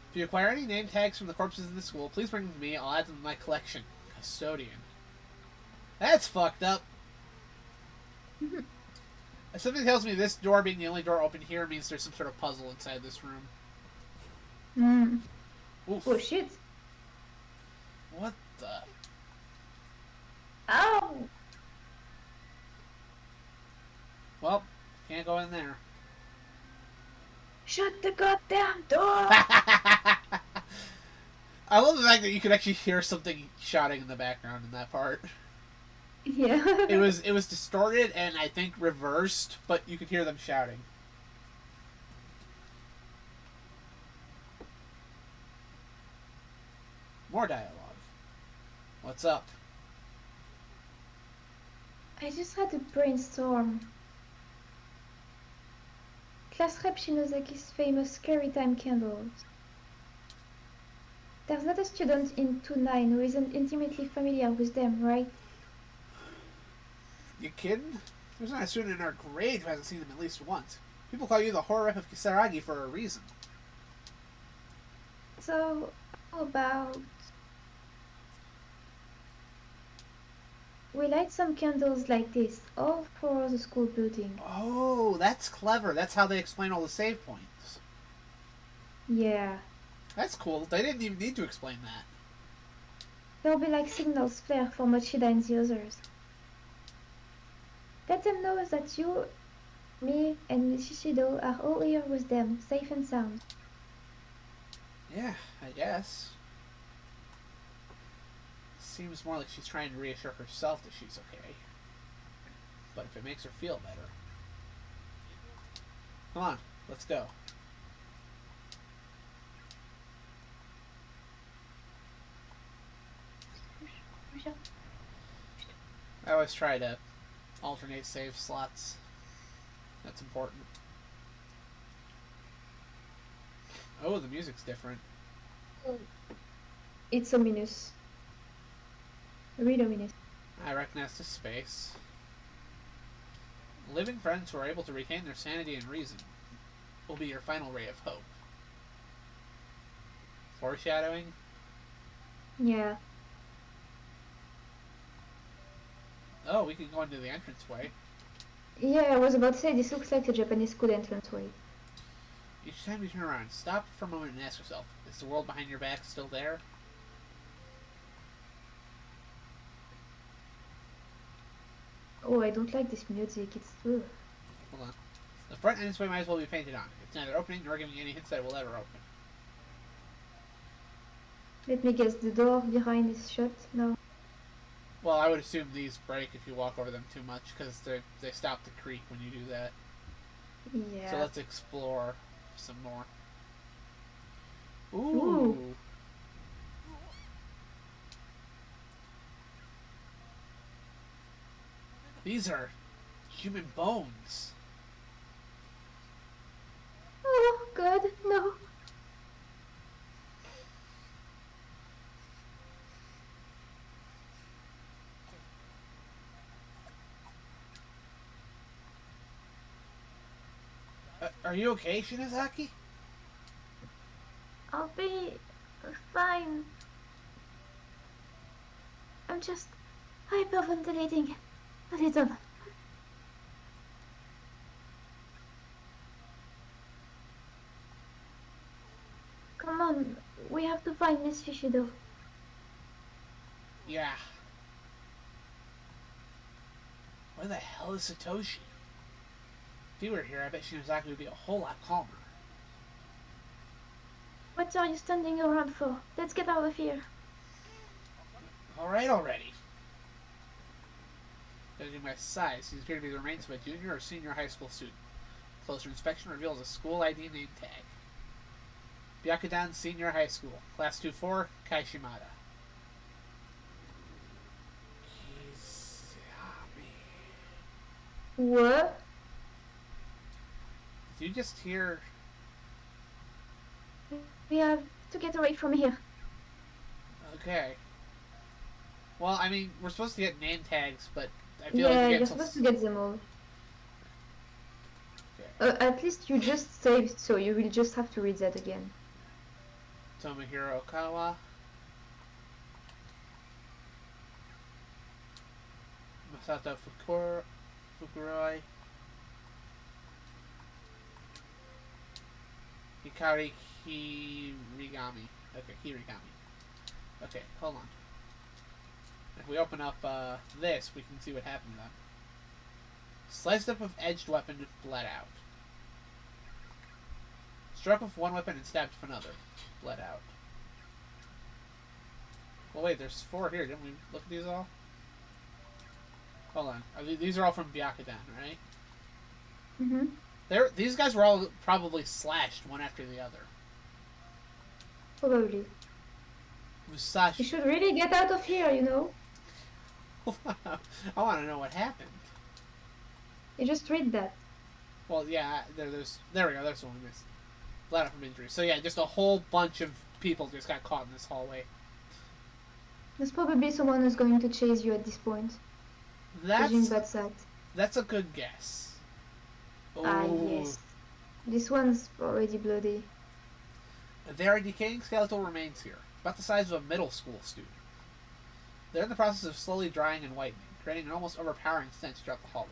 If you acquire any name tags from the corpses in the school, please bring them to me. I'll add them to my collection. Custodian. That's fucked up. Something tells me this door being the only door open here means there's some sort of puzzle inside this room. Mm. Oof. Oh shit. What the? Ow! Well, can't go in there. Shut the goddamn door! I love the fact that you could actually hear something shouting in the background in that part. Yeah. It was distorted and I think reversed, but you could hear them shouting. More dialogue. What's up? I just had a brainstorm. Class Rep Shinozaki's famous Scary Time candles. There's not a student in 2-9 who isn't intimately familiar with them, right? You kidding? There's not a student in our grade who hasn't seen them at least once. People call you the horror rep of Kisaragi for a reason. So, how about we light some candles like this all for the school building? Oh, that's clever. That's how they explain all the save points. Yeah. That's cool. They didn't even need to explain that. There'll be like signals flare for Mochida and the others. Let them know that you, me, and Miss Shishido are all here with them, safe and sound. Yeah, I guess. Seems more like she's trying to reassure herself that she's okay. But if it makes her feel better. Come on, let's go. I always try to alternate save slots. That's important. Oh, the music's different. It's ominous. Real ominous. I recognize this space. Living friends who are able to retain their sanity and reason will be your final ray of hope. Foreshadowing? Yeah. Oh, we can go into the entranceway. Yeah, I was about to say this looks like a Japanese school entranceway. Each time you turn around, stop for a moment and ask yourself, is the world behind your back still there? Oh, I don't like this music. It's ugh. Hold on. The front entranceway might as well be painted on. It's neither opening nor giving any hints that it will ever open. Let me guess, the door behind is shut now. Well, I would assume these break if you walk over them too much because they stop the creak when you do that. Yeah. So let's explore some more. Ooh. Ooh. These are human bones. Are you okay, Shinozaki? I'll be fine. I'm just hyperventilating a little. Come on, we have to find Miss Fishido. Yeah. Where the hell is Satoshi? If he were here, I bet Shinozaki would be a whole lot calmer. What are you standing around for? Let's get out of here. Alright already. Judging by size, these appear to be the remains of a junior or senior high school student. Closer inspection reveals a school ID name tag. Byakudan Senior High School, Class 2-4, Kaishimada. What? Did you just hear? We have to get away from here. Okay. Well, I mean, we're supposed to get name tags, but I feel Yeah, like you're supposed to get them all. Okay. At least you just saved, so you will just have to read that again. Tomohiro Okawa. Masato Fukuroi. Hikari Hirigami. Okay, Hirigami. Okay, hold on. If we open up this, we can see what happened to them. Sliced up with edged weapon, bled out. Struck with one weapon and stabbed with another, bled out. Well, wait, there's 4 here. Didn't we look at these all? Hold on. These are all from Byakudan, right? Mm-hmm. These guys were all probably slashed one after the other. Probably. Musashi. You should really get out of here, you know? I want to know what happened. You just read that. Well, yeah, there we go. There's one. This bled out from injury. So yeah, just a whole bunch of people just got caught in this hallway. There's probably someone who's going to chase you at this point. That's a good guess. Ah, yes. This one's already bloody. There are decaying skeletal remains here, about the size of a middle school student. They're in the process of slowly drying and whitening, creating an almost overpowering stench throughout the hallway.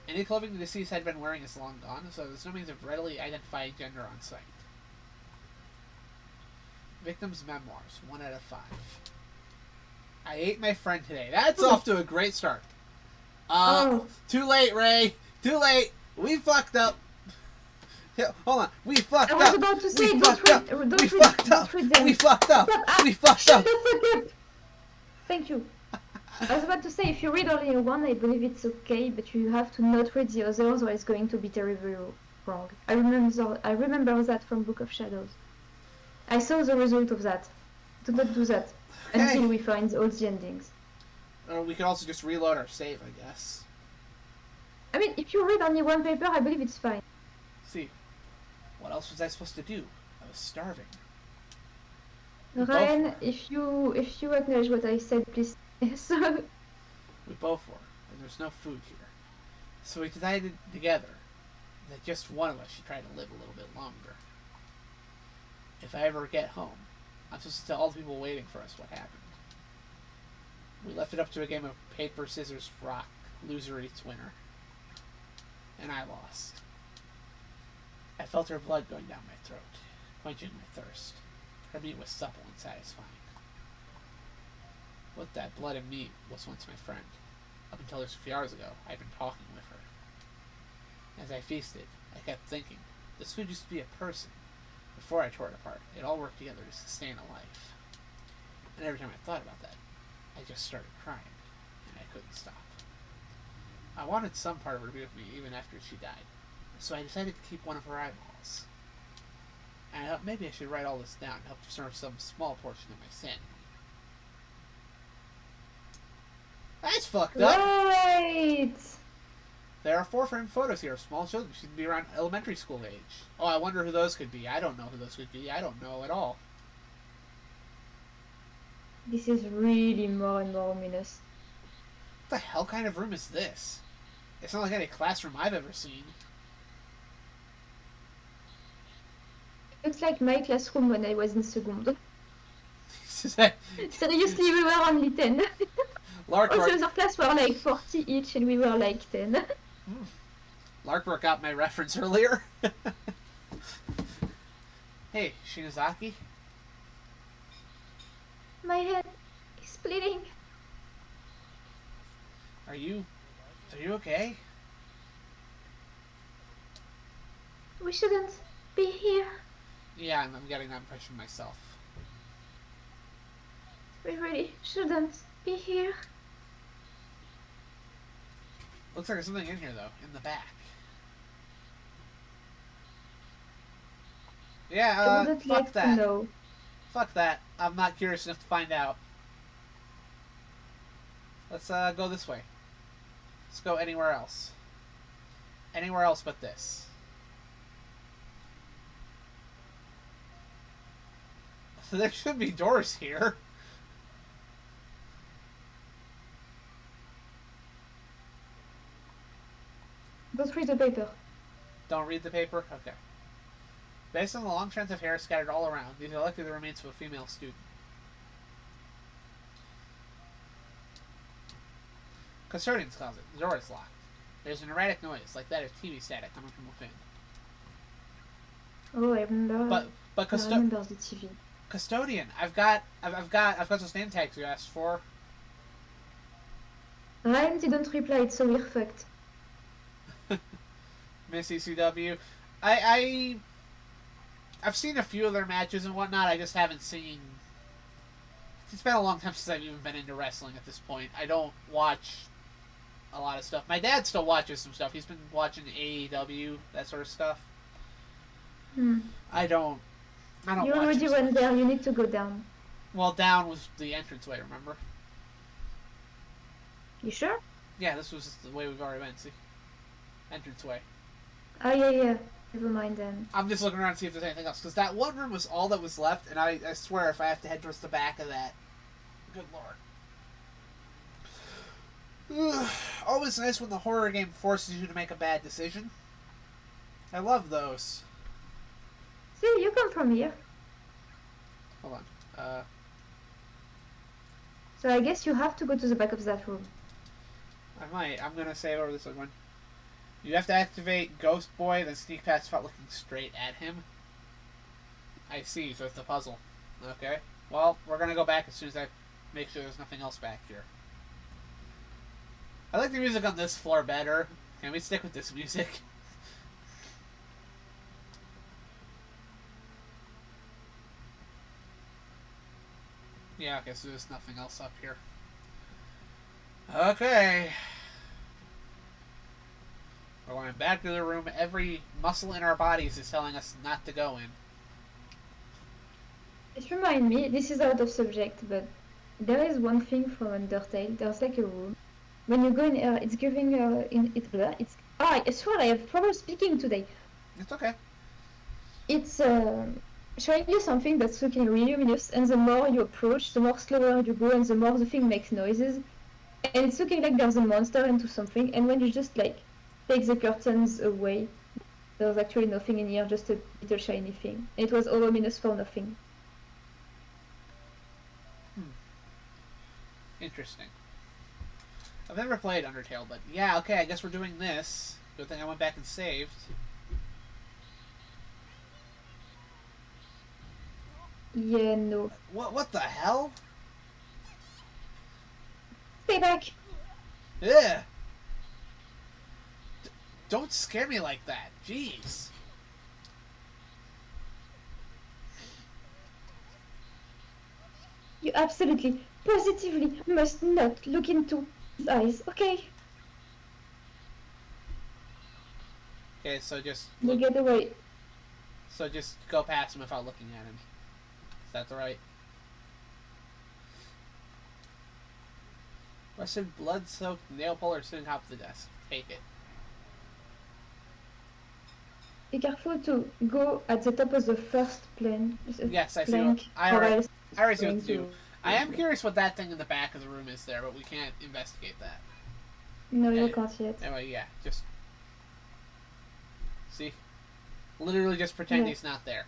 Any clothing the deceased had been wearing is long gone, so there's no means of readily identifying gender on sight. Victim's memoirs, 1 out of 5. I ate my friend today. That's off to a great start. Too late, Ray. Too late. We fucked up. Hold on. We fucked up. I was about to say, don't read them. We fucked up. We fucked up. Thank you. I was about to say, if you read only one, I believe it's okay, but you have to not read the others, or it's going to be terribly wrong. I remember that from Book of Shadows. I saw the result of that. Do not do that until we find all the endings. Or we could also just reload our save, I guess. I mean, if you read only one paper, I believe it's fine. See, what else was I supposed to do? I was starving. Ryan, if you acknowledge what I said, please. Yes. We both were, and there's no food here. So we decided together that just one of us should try to live a little bit longer. If I ever get home, I'm supposed to tell all the people waiting for us what happened. We left it up to a game of paper, scissors, rock. Loser eats winner. And I lost. I felt her blood going down my throat, quenching my thirst. Her meat was supple and satisfying. What that blood in me was once my friend. Up until just a few hours ago, I'd been talking with her. As I feasted, I kept thinking, this food used to be a person. Before I tore it apart, it all worked together to sustain a life. And every time I thought about that, I just started crying, and I couldn't stop. I wanted some part of her to be with me even after she died, so I decided to keep one of her eyeballs. And I thought maybe I should write all this down to help preserve some small portion of my sanity. That's fucked up! Right! There are 4 framed photos here of small children who seem to be around elementary school age. Oh, I wonder who those could be. I don't know who those could be. I don't know at all. This is really more and more ominous. What the hell kind of room is this? It's not like any classroom I've ever seen. seems like my classroom when I was in second. Lark, Seriously, we were only 10. All Lark, the other class were like 40 each, and we were like 10. Lark got my reference earlier. Hey, Shinozaki? My head is splitting. Are you okay? We shouldn't be here. Yeah, I'm getting that impression myself. We really shouldn't be here. Looks like there's something in here, though, in the back. Yeah, I wouldn't fuck like to that. know. Fuck that. I'm not curious enough to find out. Let's go this way. Let's go anywhere else. Anywhere else but this. There should be doors here. Don't read the paper. Don't read the paper? Okay. Based on the long strands of hair scattered all around, these are likely the remains of a female student. Custodian's closet. The door is locked. There's an erratic noise, like that of TV static coming from within. Oh, I remember. But I remember the TV. Custodian, I've got those name tags you asked for. Ryan didn't reply, so we're fucked. Miss ECW. I've seen a few of their matches and whatnot. I just haven't seen. It's been a long time since I've even been into wrestling at this point. I don't watch a lot of stuff. My dad still watches some stuff. He's been watching AEW, that sort of stuff. I don't. You already went there. You need to go down. Well, down was the entranceway. Remember? You sure? Yeah, this was the way we've already been. See, entranceway. Oh yeah. Never mind then. I'm just looking around to see if there's anything else, because that one room was all that was left, and I swear if I have to head towards the back of that, good lord. Always nice when the horror game forces you to make a bad decision. I love those. See, you come from here. Hold on. So I guess you have to go to the back of that room. I might. I'm gonna save over this one. You have to activate Ghost Boy, then sneak past without looking straight at him. I see, so it's a puzzle. Okay. Well, we're gonna go back as soon as I make sure there's nothing else back here. I like the music on this floor better. Can we stick with this music? Yeah, okay, so there's nothing else up here. Okay. We're going back to the room. Every muscle in our bodies is telling us not to go in. It reminds me, this is out of subject, but there is one thing from Undertale. There's like a room. When you go in here, it's giving it's. I swear I have trouble speaking today. It's okay. It's showing you something that's looking really luminous, and the more you approach, the more slower you go, and the more the thing makes noises. And it's looking like there's a monster into something, and when you just like take the curtains away, there's actually nothing in here, just a little shiny thing. And it was all luminous for nothing. Interesting. I've never played Undertale, but yeah, okay, I guess we're doing this. Good thing I went back and saved. Yeah, no. What the hell? Stay back! Ugh! Don't scare me like that. Jeez. You absolutely, positively must not look into his eyes, okay? Okay, so just You get away. So just go past him without looking at him. Is that right? Rusted blood-soaked nail polish sitting on top of the desk. Take it. Be careful to go at the top of the first plane. Yes, I see. I already see what to do. I am curious what that thing in the back of the room is there, but we can't investigate that. No, you can't yet. Anyway, yeah, just... See? Literally just pretend he's not there.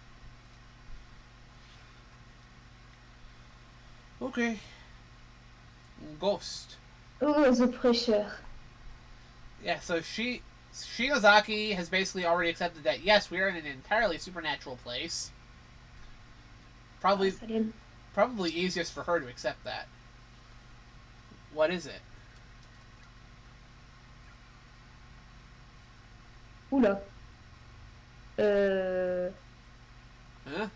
Okay. Ghost. Oh, the pressure. Yeah, so Shinozaki has basically already accepted that, yes, we are in an entirely supernatural place. Ah, Probably Salem. probably easiest for her to accept that. What is it? Oula. Euh... Huh?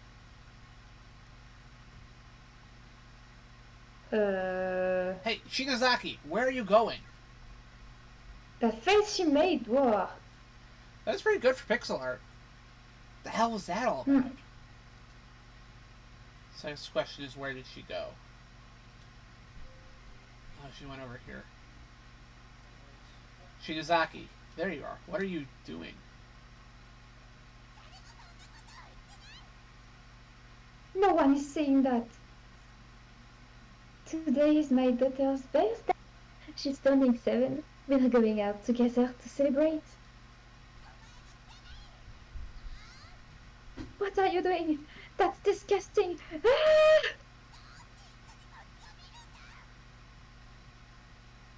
Euh... Hey, Shinozaki, where are you going? That face she made, wow. That's pretty good for pixel art. The hell was that all Hmm. about? So next question is, where did she go? Oh, she went over here. Shinozaki, there you are. What are you doing? No one is saying that. Today is my daughter's birthday. She's turning 7. We're going out together to celebrate. What are you doing? That's disgusting. Ah!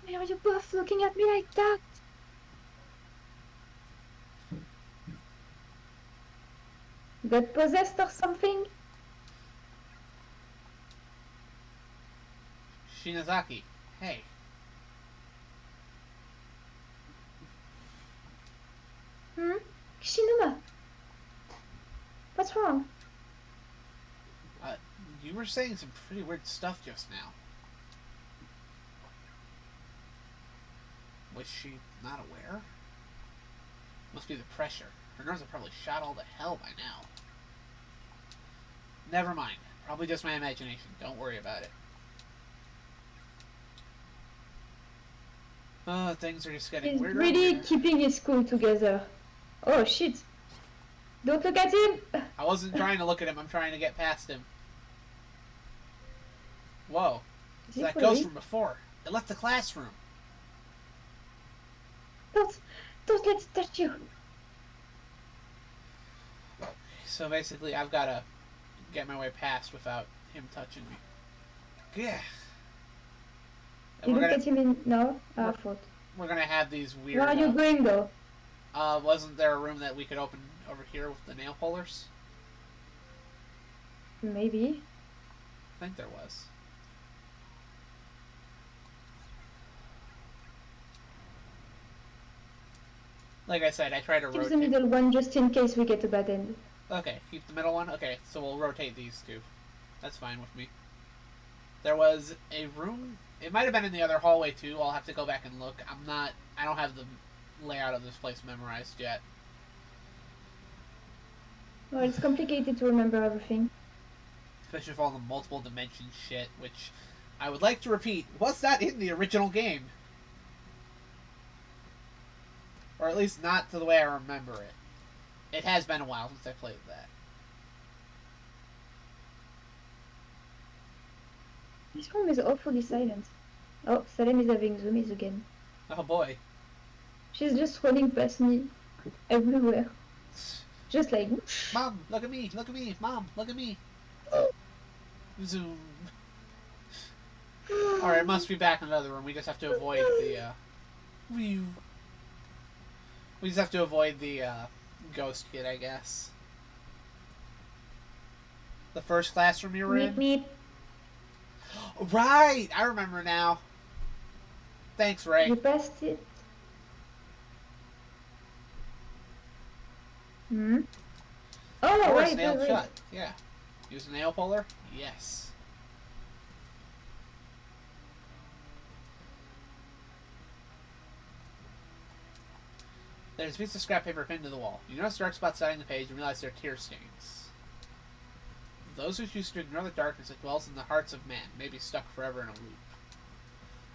Why are you both looking at me like that? Got possessed or something? Shinozaki, hey. Hmm? Kishinuma, what's wrong? Uh, you were saying some pretty weird stuff just now. Was she not aware? Must be the pressure. Her nerves are probably shot all to hell by now. Never mind. Probably just my imagination. Don't worry about it. Things are just getting He's weirder and really weirder. keeping his cool together. Oh shit. Don't look at him! I wasn't trying to look at him. I'm trying to get past him. Whoa. Is It's he that ghost following? from before. It left the classroom. Don't, don't let it touch you. So basically, I've got to get my way past without him touching me. Yeah. And You we're look gonna at him in... No? I we're, thought. we're gonna have these Where weird. are you going though? Wasn't there a room that we could open over here with the nail pullers? Maybe. I think there was. Like I said, I try to Keep the rotate. middle one just in case we get a bad end. Okay, keep the middle one. Okay, so we'll rotate these two. That's fine with me. There was a room. It might have been in the other hallway too. I'll have to go back and look. I'm not. I don't have the layout of this place memorized yet. Well, it's complicated to remember everything. Especially with all the multiple dimension shit, which I would like to repeat was not in the original game, or at least not to the way I remember it. It has been a while since I played that. This room is awfully silent. Oh, Salem is having zoomies again. Oh boy. She's just running past me everywhere. Just like... Mom, look at me, look at me, Mom, look at me. Zoom. Alright, it must be back in another room. We just have to avoid the, We just have to avoid the, ghost kid, I guess. The first classroom you were Meep in? meep. Right! I remember now. Thanks, Ray. You passed it. Hmm? Oh, Door is right, nailed right, shut. right. Yeah. Use a nail puller? Yes. There's a piece of scrap paper pinned to the wall. You notice dark spots dotting the page and realize they're tear stains. Those who choose to ignore the darkness that dwells in the hearts of man may be stuck forever in a loop.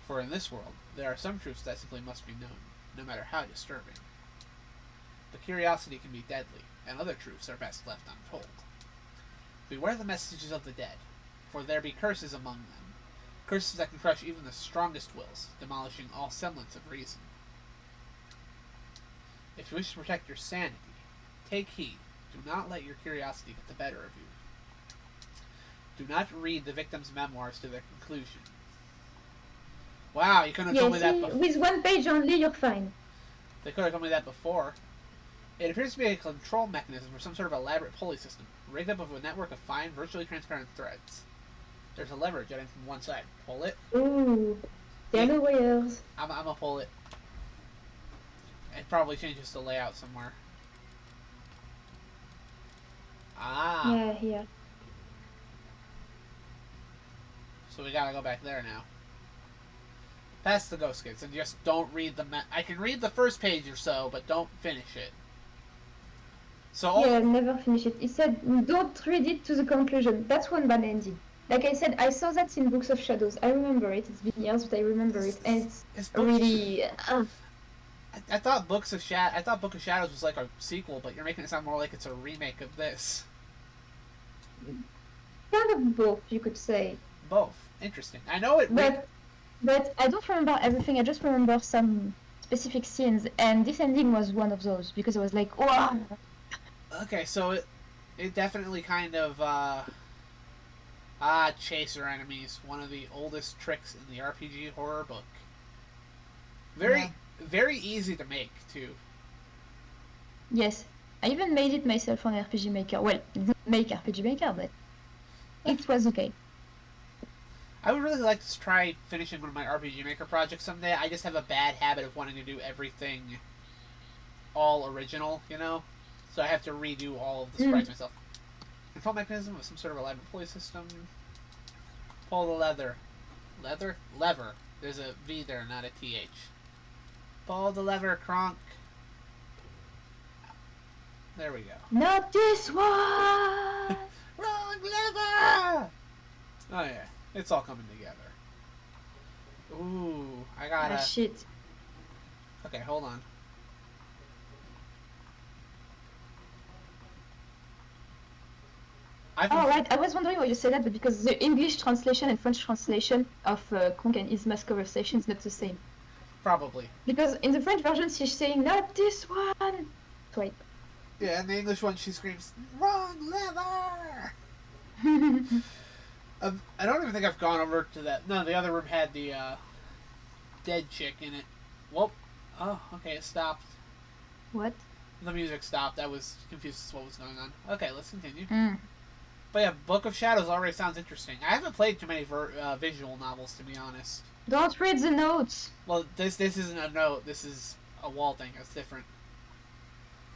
For in this world, there are some truths that simply must be known, no matter how disturbing. But curiosity can be deadly, and other truths are best left untold. Beware the messages of the dead, for there be curses among them. Curses that can crush even the strongest wills, demolishing all semblance of reason. If you wish to protect your sanity, take heed. Do not let your curiosity get the better of you. Do not read the victim's memoirs to their conclusion. Wow, you couldn't have Yeah, told me that see, before. with one page only, you're fine. They could have told me that before. It appears to be a control mechanism for some sort of elaborate pulley system, rigged up with a network of fine, virtually transparent threads. There's a lever jutting from one side. Pull it. Ooh, there are no wires. I'm gonna pull it. It probably changes the layout somewhere. Ah. Yeah, here. So we gotta go back there now. Past the ghost kids and just don't read the I can read the first page or so, but don't finish it. So Yeah, I'll never finish it. He said, don't read it to the conclusion. That's one bad ending. Like I said, I saw that in Books of Shadows. I remember it. It's been years, but I remember it, and it's really. I thought Book of Shadows was like a sequel, but you're making it sound more like it's a remake of this. Kind of both, you could say. Both. Interesting. I know it. But I don't remember everything. I just remember some specific scenes, and this ending was one of those because I was like, wow. Okay, so it definitely kind of chaser enemies, one of the oldest tricks in the RPG horror book. Very easy to make too. Yes, I even made it myself on RPG Maker. Well, didn't make RPG Maker, but it was okay. I would really like to try finishing one of my RPG Maker projects someday. I just have a bad habit of wanting to do everything all original, you know? So I have to redo all of the sprites myself. Control mechanism with some sort of elaborate pulley system. Pull the leather. Lever. There's a V there, not a TH. Pull the lever, Kronk. There we go. Not this one! Wrong lever! Oh yeah, it's all coming together. Ooh, I gotta... Ah, shit. Okay, hold on. Right, I was wondering why you said that, but because the English translation and French translation of Kronk and his mask conversation is not the same. Probably. Because in the French version, she's saying, not this one! Wait. Yeah, in the English one, she screams, wrong lever! I don't even think I've gone over to that. No, the other room had the dead chick in it. Whoop. Oh, okay, it stopped. What? The music stopped. I was confused as to what was going on. Okay, let's continue. Mm. But yeah, Book of Shadows already sounds interesting. I haven't played too many visual novels, to be honest. Don't read the notes! Well, this isn't a note. This is a wall thing. It's different.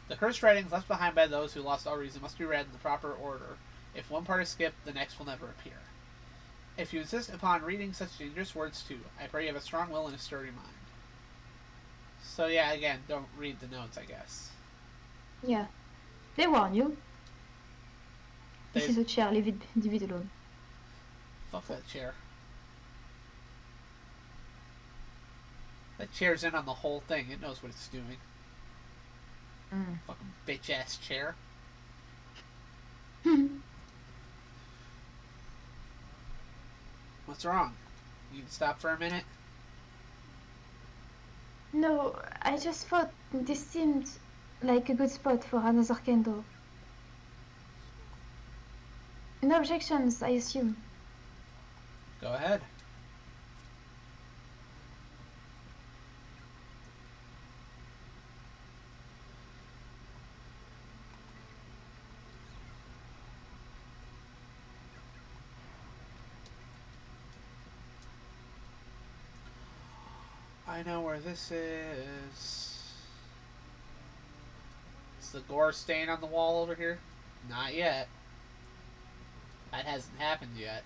The cursed writings left behind by those who lost all reason must be read in the proper order. If one part is skipped, the next will never appear. If you insist upon reading such dangerous words too, I pray you have a strong will and a sturdy mind. So yeah, again, don't read the notes, I guess. Yeah. They warn you. This is a chair, leave it alone. Fuck that chair. That chair's in on the whole thing. It knows what it's doing. Fucking bitch-ass chair. What's wrong? You can stop for a minute? No, I just thought this seemed like a good spot for another candle. No objections, I assume. Go ahead. I know where this is. Is the gore stain on the wall over here? Not yet. That hasn't happened yet.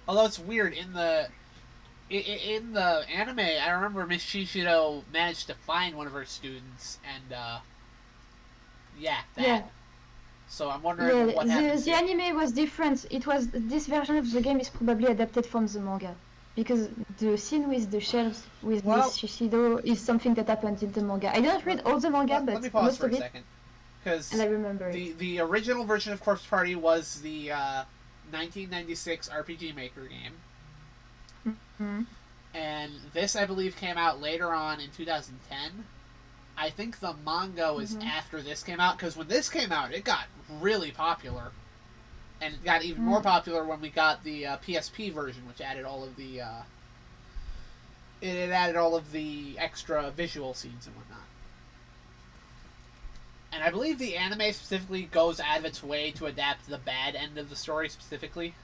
Although it's weird, in the anime, I remember Miss Shishido managed to find one of her students, and that. So I'm wondering what happens. The anime was different. It was this version of the game is probably adapted from the manga, because the scene with the shelves with Miss Shishido is something that happened in the manga. I didn't read all the manga, but let me pause most for of a it. second. Because I remember the original version of Corpse Party was the 1996 RPG Maker game. And this, I believe, came out later on in 2010. I think the manga was Mm-hmm. after this came out, because when this came out, it got really popular. And it got even more Mm. popular when we got the PSP version, which added all of the it added all of the extra visual scenes and whatnot. And I believe the anime specifically goes out of its way to adapt the bad end of the story specifically.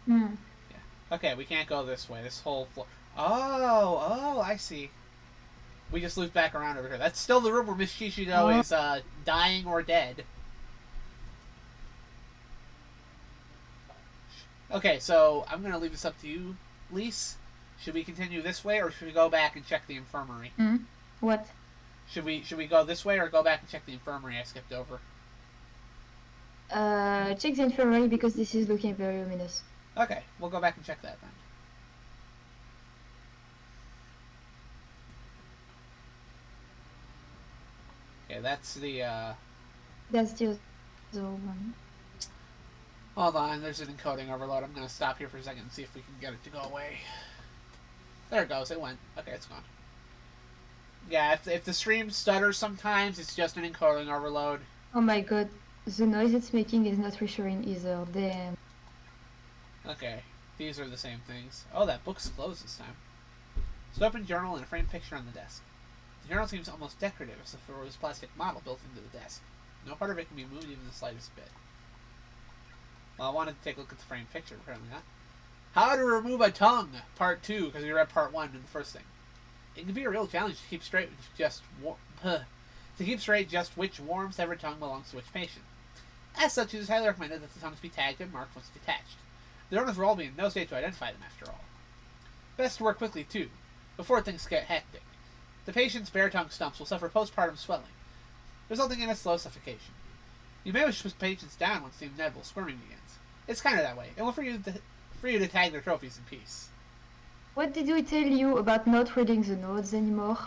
Mm. Yeah. Okay, we can't go this way. This whole floor. Oh, I see. We just looped back around over here. That's still the room where Miss Shishido Oh. is dying or dead. Okay, so I'm gonna leave this up to you, Lise. Should we continue this way, or should we go back and check the infirmary? Mm. What? Should we go this way, or go back and check the infirmary I skipped over? Check the infirmary because this is looking very ominous. Okay, we'll go back and check that then. Okay, that's the That's the other one. hold on, there's an encoding overload. I'm gonna stop here for a second and see if we can get it to go away. There it goes, it went. Okay, it's gone. Yeah, if the stream stutters sometimes, it's just an encoding overload. Oh my god, the noise it's making is not reassuring either. Damn. Okay, these are the same things. Oh, that book's closed this time. It's an open journal and a framed picture on the desk. The journal seems almost decorative, as if there was a plastic model built into the desk. No part of it can be moved even the slightest bit. Well, I wanted to take a look at the framed picture, apparently not. How to remove a tongue, part 2, because we read part 1 in the first thing. It can be a real challenge to keep straight just which warm-severed tongue belongs to which patient. As such, it is highly recommended that the tongues be tagged and marked once detached. The owners will all be in no state to identify them, after all. Best to work quickly, too, before things get hectic. The patient's bare tongue stumps will suffer postpartum swelling, resulting in a slow suffocation. You may wish to put patients down once the inevitable squirming begins. It's kind of that way, and will for you to tag their trophies in peace. What did we tell you about not reading the notes anymore?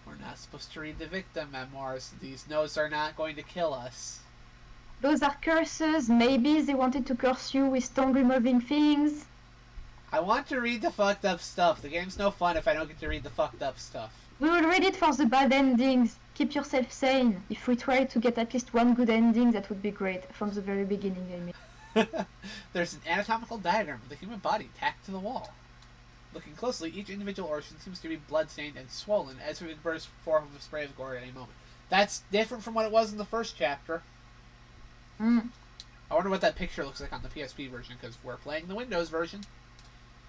We're not supposed to read the victim memoirs. These notes are not going to kill us. Those are curses. Maybe they wanted to curse you with tongue removing things. I want to read the fucked up stuff. The game's no fun if I don't get to read the fucked up stuff. We will read it for the bad endings. Keep yourself sane. If we try to get at least one good ending, that would be great. From the very beginning, I mean. There's an anatomical diagram of the human body tacked to the wall. Looking closely, each individual organ seems to be blood-stained and swollen, as if it would burst forth of a spray of gore at any moment. That's different from what it was in the first chapter. Mm. I wonder what that picture looks like on the PSP version, because we're playing the Windows version.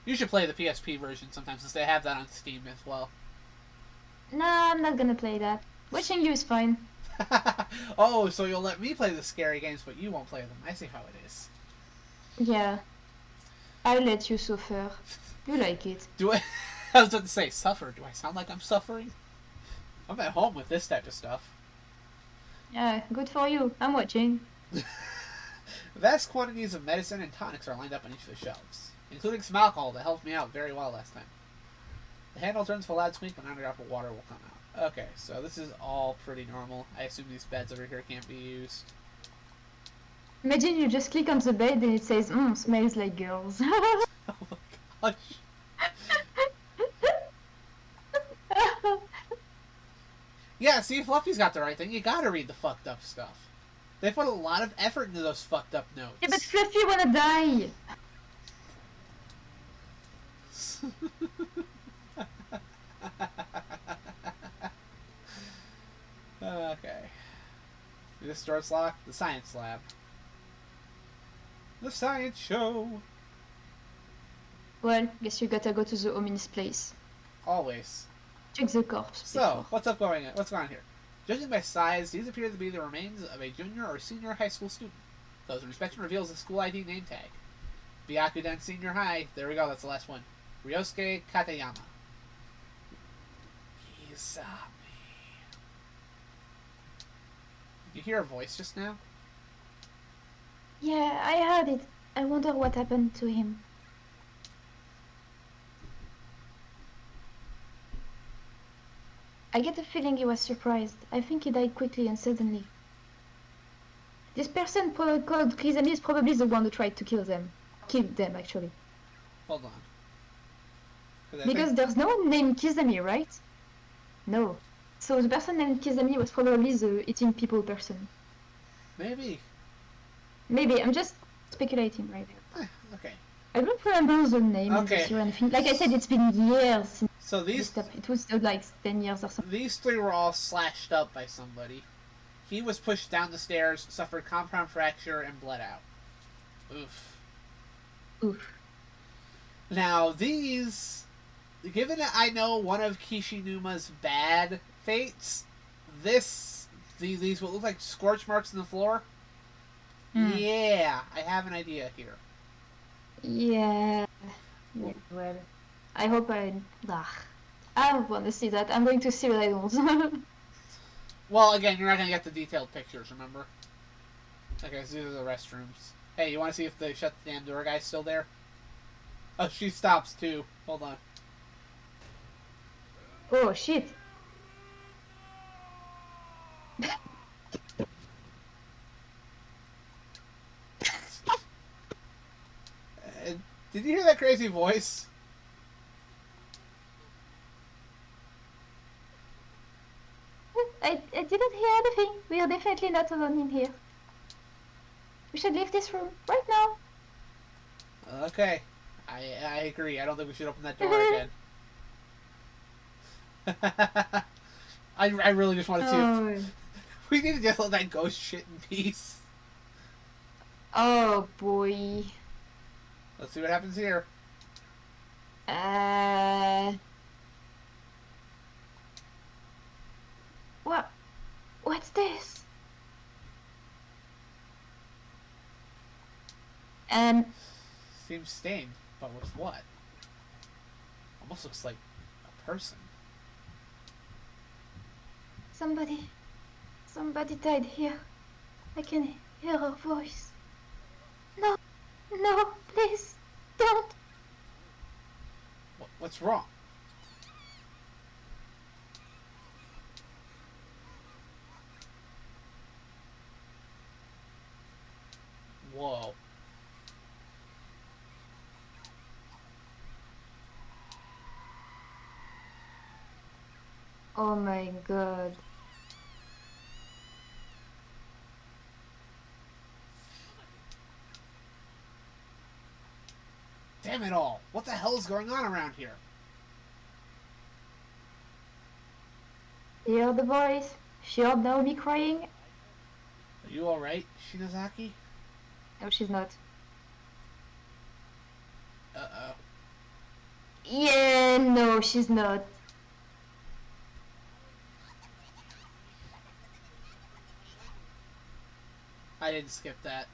You should play the PSP version sometimes, since they have that on Steam as well. Nah, I'm not gonna play that. Watching you is fine. Oh, so you'll let me play the scary games, but you won't play them. I see how it is. Yeah. I'll let you suffer. You like it. Do I? I was about to say, suffer. Do I sound like I'm suffering? I'm at home with this type of stuff. Yeah, good for you. I'm watching. Vast quantities of medicine and tonics are lined up on each of the shelves, including some alcohol that helped me out very well last time. The handle turns with a loud squeak, and another drop of water will come out. Okay, so this is all pretty normal. I assume these beds over here can't be used. Imagine you just click on the bed and it says, smells like girls. Oh my gosh. Yeah, see, Fluffy's got the right thing. You gotta read the fucked up stuff. They put a lot of effort into those fucked up notes. Yeah, but Fluffy wanna die. Okay. This door's locked. The science lab. The science show. Well, guess you gotta go to the ominous place. Always. Check the corpse. So, what's going on here? Judging by size, these appear to be the remains of a junior or senior high school student. Closer inspection reveals the school ID name tag. Byakuden Senior High. There we go, that's the last one. Ryosuke Katayama. He saw me. Did you hear a voice just now? Yeah, I heard it. I wonder what happened to him. I get the feeling he was surprised. I think he died quickly and suddenly. This person called Kizami is probably the one who tried to kill them. Killed them, actually. Hold on. Because there's no one named Kizami, right? No. So the person named Kizami was probably the eating people person. Maybe. Maybe. I'm just speculating right there. Okay. I don't remember the name in the Okay. series or anything. Like I said, it's been years since So this stuff. It was like 10 years or something. these three were all slashed up by somebody. He was pushed down the stairs, suffered compound fracture, and bled out. Oof. Oof. Now these, given that I know one of Kishinuma's bad fates, these what look like scorch marks in the floor. Yeah, I have an idea here. Yeah. Yeah, well, I hope I don't want to see that. I'm going to see what I don't. Well, again, you're not going to get the detailed pictures, remember? Okay, so these are the restrooms. Hey, you want to see if the shut the damn door guy's still there? Oh, she stops too. Hold on. Oh, shit. Did you hear that crazy voice? I didn't hear anything. We are definitely not alone in here. We should leave this room right now. Okay. I agree. I don't think we should open that door again. I really just want to see if we need to just let that ghost shit in peace. Oh boy. Let's see what happens here. What? What's this? Seems stained, but with what? Almost looks like a person. Somebody died here. I can hear her voice. No, no, please, don't. What's wrong? Whoa. Oh my god. Damn it all. What the hell is going on around here? Hear the voice? Hear Naomi crying? Are you alright, Shinozaki? No, she's not. Uh-oh. Yeah, no, she's not. I didn't skip that.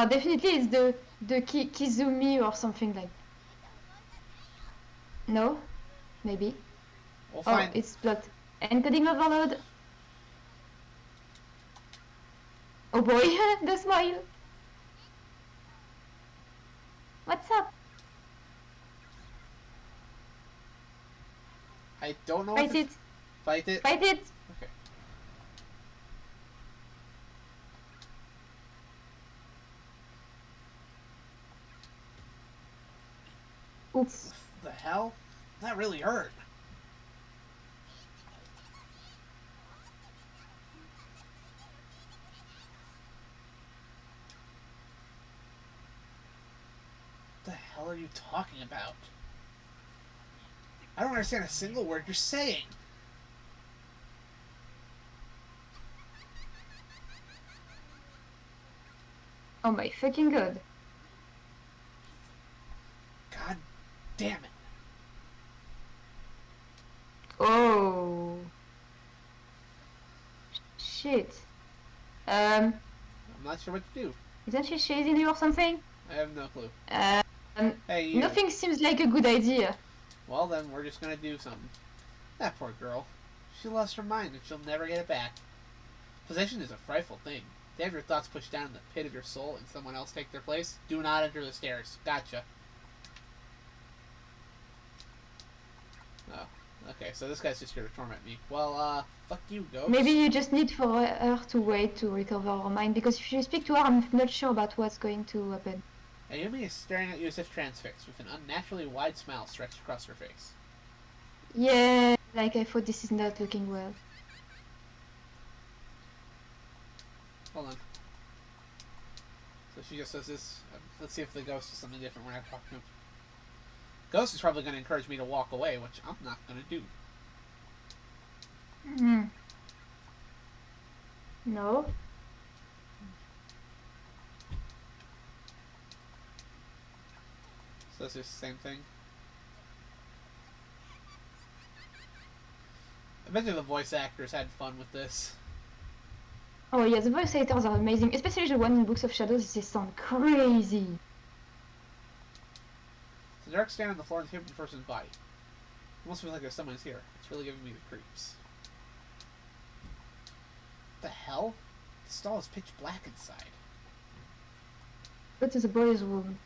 Definitely it's the Kizumi or something like. No? Maybe. We'll Oh, find. it's blocked. Encoding overload. Oh boy, the smile. What's up? I don't know. Fight it. Fight it. Fight it. Okay. Oops. The hell? That really hurt. What the hell are you talking about? I don't understand a single word you're saying. Oh my fucking god. God damn it. Oh. Shit. I'm not sure what to do. Isn't she chasing you or something? I have no clue. Hey, you. Nothing seems like a good idea. Well, then we're just gonna do something. That poor girl. She lost her mind and she'll never get it back. Possession is a frightful thing. To have your thoughts pushed down in the pit of your soul and someone else take their place, do not enter the stairs. Gotcha. Oh, Okay, so this guy's just here to torment me. Well, fuck you, ghost. Maybe you just need for her to wait to recover her mind, because if you speak to her, I'm not sure about what's going to happen. Ayumi is staring at you as if transfixed, with an unnaturally wide smile stretched across her face. Yeah, like I thought this is not looking well. Hold on. So she just says this. Let's see if the ghost is something different when I talk to him. Ghost is probably going to encourage me to walk away, which I'm not going to do. No. So it's just the same thing. I bet you the voice actors had fun with this. Oh yeah, the voice actors are amazing, especially the one in Books of Shadows. They sound crazy. The dark stain on the floor and the human person's body. It almost feels like there's someone's here. It's really giving me the creeps. What the hell? The stall is pitch black inside. Go to the boys' room.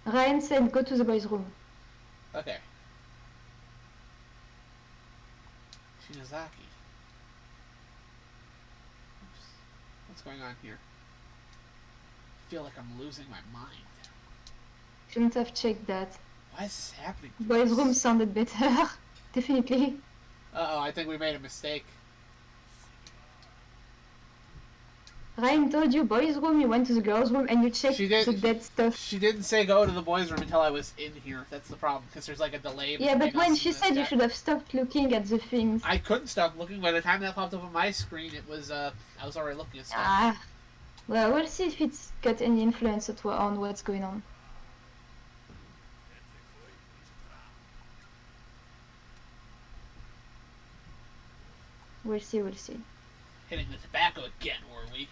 Ryan said go to the boys' room. Okay. Shinozaki. Oops. What's going on here? I feel like I'm losing my mind. Shouldn't have checked that. Why is this happening? Boys' room sounded better. Definitely. Uh-oh, I think we made a mistake. Ryan told you boys' room, you went to the girls' room, and you checked the dead stuff. She didn't say go to the boys' room until I was in here. That's the problem, because there's like a delay. Yeah, but when she said you should have stopped looking at the things. I couldn't stop looking. By the time that popped up on my screen, it was, I was already looking at stuff. Ah. Well, we'll see if it's got any influence on what's going on. We'll see, we'll see. Hitting the tobacco again, were we?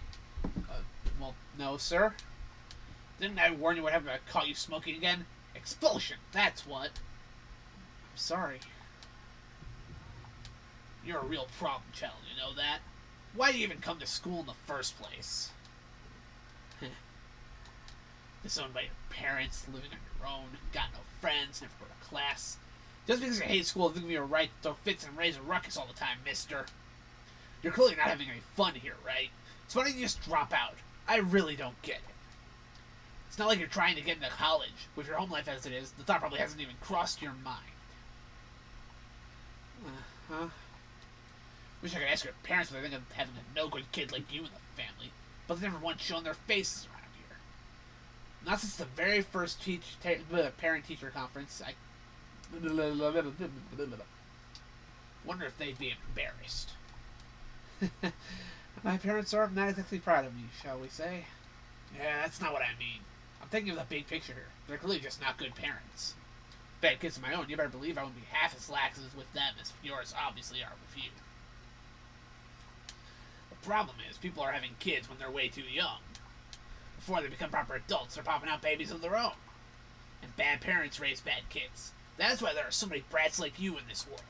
Well, no, sir. Didn't I warn you what happened if I caught you smoking again? Explosion, that's what. I'm sorry. You're a real problem child, you know that? Why do you even come to school in the first place? Disowned by your parents, living on your own, got no friends, never go to class. Just because you hate school doesn't give you a right to throw fits and raise a ruckus all the time, mister. You're clearly not having any fun here, right? So why don't you just drop out? I really don't get it. It's not like you're trying to get into college. With your home life as it is, the thought probably hasn't even crossed your mind. Huh? Wish I could ask your parents what they think of having a no-good kid like you in the family, but they've never once shown their faces around here. Not since the very first parent-teacher conference, I wonder if they'd be embarrassed. My parents are not exactly proud of me, shall we say? Yeah, that's not what I mean. I'm thinking of the big picture here. They're clearly just not good parents. Bad kids of my own, you better believe I wouldn't be half as lax with them as yours obviously are with you. The problem is, people are having kids when they're way too young. Before they become proper adults, they're popping out babies of their own. And bad parents raise bad kids. That's why there are so many brats like you in this world.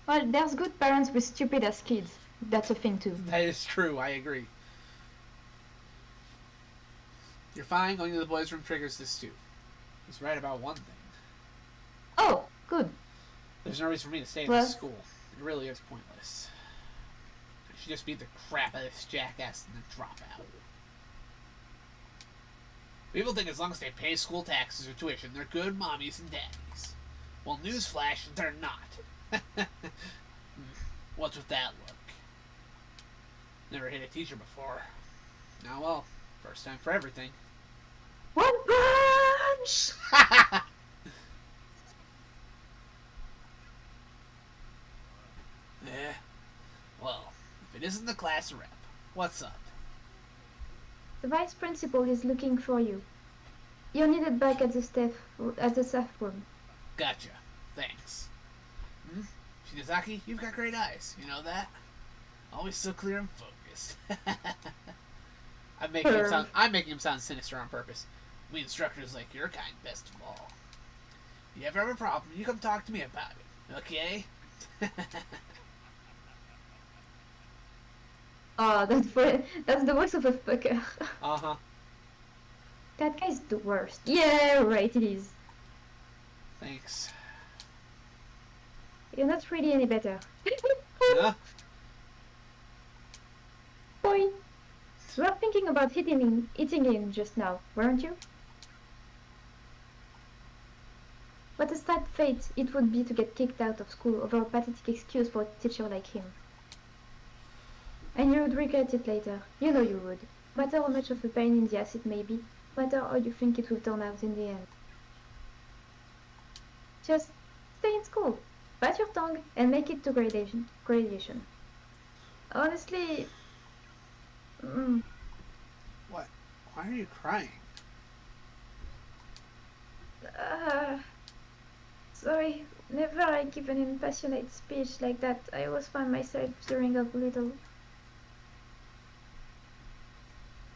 Well, there's good parents with stupid ass kids. That's a thing too. That is true, I agree. You're fine, going to the boys' room triggers this too. He's right about one thing. Oh, good. There's no reason for me to stay in this school. It really is pointless. I should just beat the crap out of this jackass and then drop out. People think as long as they pay school taxes or tuition, they're good mommies and daddies. Well, newsflash, they're not. What's with that look? Never hit a teacher before. Now, well, first time for everything. One punch! Yeah. Well, if it isn't the class rep, what's up? The vice principal is looking for you. You're needed back at the staff room. Gotcha. Thanks. Shinozaki, you've got great eyes. You know that? Always so clear and focused. I'm making him sound sinister on purpose. We instructors like your kind, best of all. If you ever have a problem, you come talk to me about it. Okay? Oh, that's the voice of a fucker. Uh-huh. That guy's the worst. Yeah, right, it is. Thanks. You're not really any better. Huh? Boy, you were thinking about eating him just now, weren't you? What a sad fate it would be to get kicked out of school over a pathetic excuse for a teacher like him. And you would regret it later. You know you would. No matter how much of a pain in the ass it may be, no matter how you think it will turn out in the end. Just stay in school, bite your tongue, and make it to graduation. Honestly, mm, What? Why are you crying? uh, sorry, whenever I give an impassionate speech like that, I always find myself tearing up a little.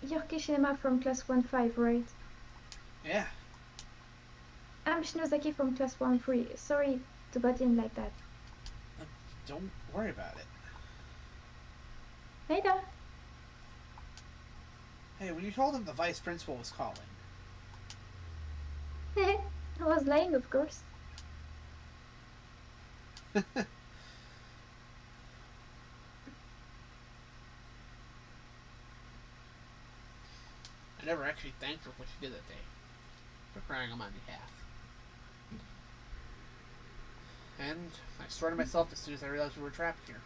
You're Kishima from class 1-5, right? Yeah. I'm Shinozaki from class 1-3. Sorry to butt in like that. Don't worry about it. Later. Hey, when you told him the vice principal was calling. I was lying, of course. I never actually thanked her for what she did that day. For crying on my behalf. And I swore to myself as soon as I realized we were trapped here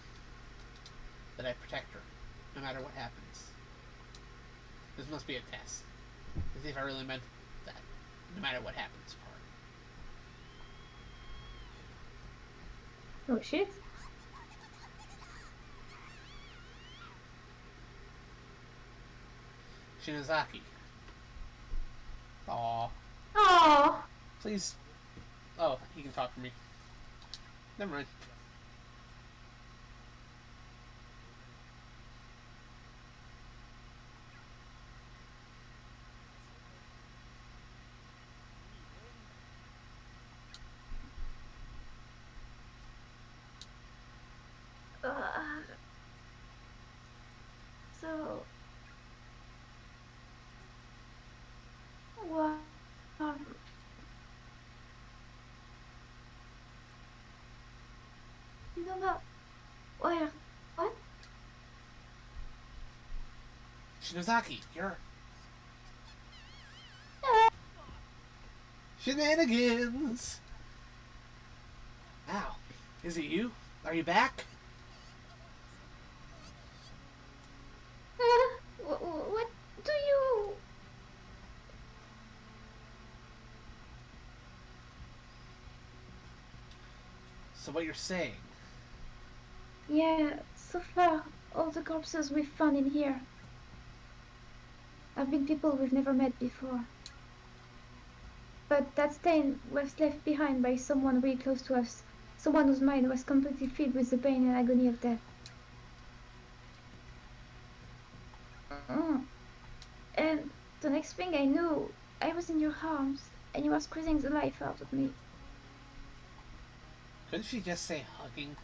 that I'd protect her, no matter what happens. This must be a test. To see if I really meant that, no matter what happens part. Oh shit. Shinozaki. Aw. Oh. Please. Oh, he can talk for me. Never mind. So. What? No, no. Where? What? Shinozaki, you're. Shenanigans! Ow. Is it you? Are you back? What do you... So what you're saying? Yeah, so far, all the corpses we've found in here have been people we've never met before. But that stain was left behind by someone really close to us, someone whose mind was completely filled with the pain and agony of death. And the next thing I knew, I was in your arms, and you were squeezing the life out of me. Couldn't she just say hugging?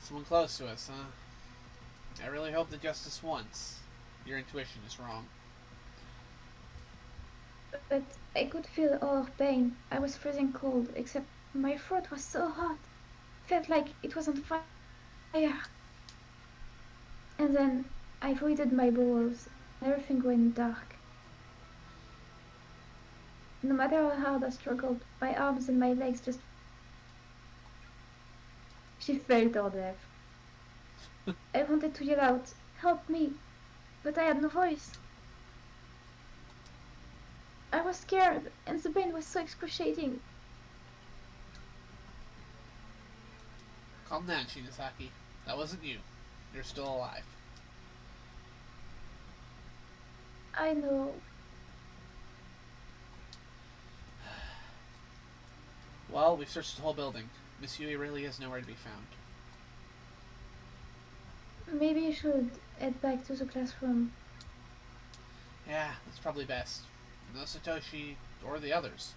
Someone close to us, huh? I really hope that just this once, your intuition is wrong. But I could feel all her pain. I was freezing cold, except my throat was so hot. Felt like it was on fire. And then I voided my bowels, and everything went dark. No matter how hard I struggled, my arms and my legs just... She felt her death. I wanted to yell out, "Help me!" but I had no voice. I was scared, and the pain was so excruciating. Calm down, Shinozaki. That wasn't you. You're still alive. I know. Well, we've searched the whole building. Miss Yui really is nowhere to be found. Maybe you should head back to the classroom. Yeah, that's probably best. No Satoshi or the others.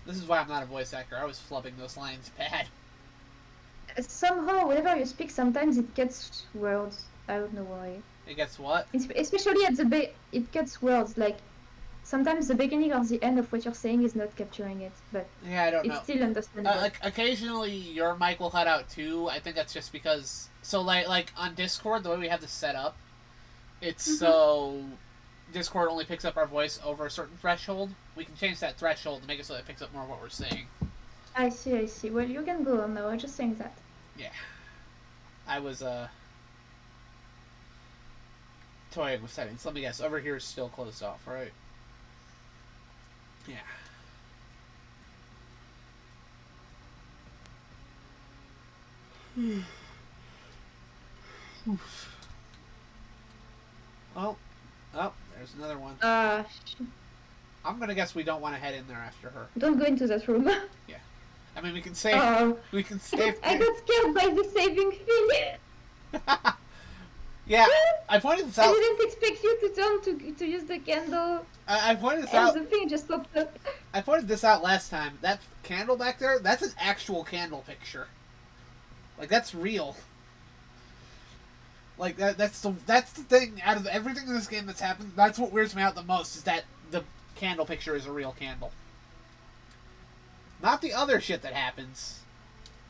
This is why I'm not a voice actor. I was flubbing those lines bad. Somehow, whenever you speak, sometimes it gets words. I don't know why. It gets what? Especially at the it gets words like sometimes the beginning or the end of what you're saying is not capturing it, but Yeah, I don't it's know. still understandable. Like occasionally your mic will cut out too. I think that's just because so like on Discord the way we have this set up, it's so Discord only picks up our voice over a certain threshold. We can change that threshold to make it so that it picks up more of what we're saying. I see, I see. Well, you can go on now. I'm just saying that. Yeah, I was toying with settings. Let me guess. Over here is still closed off, right? Yeah. Oh, oh, there's another one. I'm gonna guess we don't want to head in there after her. Don't go into that room. Yeah. I mean, we can save. We can save. I got scared by the saving thing. Yeah, I pointed this out. I didn't expect you to turn to use the candle. I pointed this and out. The thing just popped up. I pointed this out last time. That candle back there, that's an actual candle picture. Like, that's real. Like, that's the thing, out of everything in this game that's happened, that's what weirds me out the most, is that the candle picture is a real candle. Not the other shit that happens,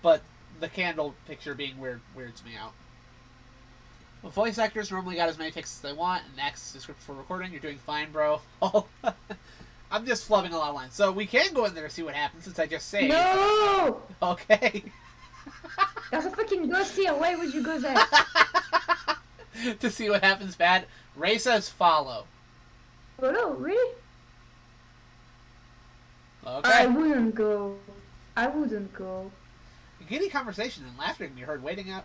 but the candle picture being weird weirds me out. Well, voice actors normally got as many takes as they want, and access to script for recording. You're doing fine, bro. Oh, I'm just flubbing a lot of lines. So we can go in there and see what happens since I just saved. No! Okay. There's a fucking ghost here. Why would you go there? To see what happens bad. Ray says follow. Follow? Really? Okay. I wouldn't go. I wouldn't go. Giddy conversation and laughter can be heard wafting, I'm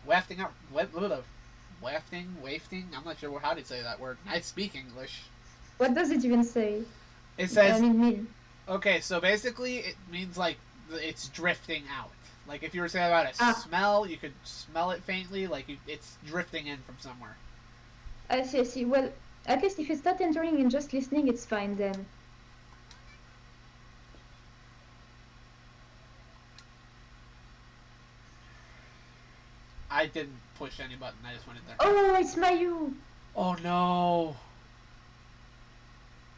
not sure how to say that word. I speak English. What does it even say? It says... mean. Okay, so basically it means like it's drifting out. Like if you were saying about a smell, you could smell it faintly, like it's drifting in from somewhere. I see, I see. Well, at least if it's not entering and just listening, it's fine then. I didn't push any button, I just went in there. Oh, it's Mayu! Oh no!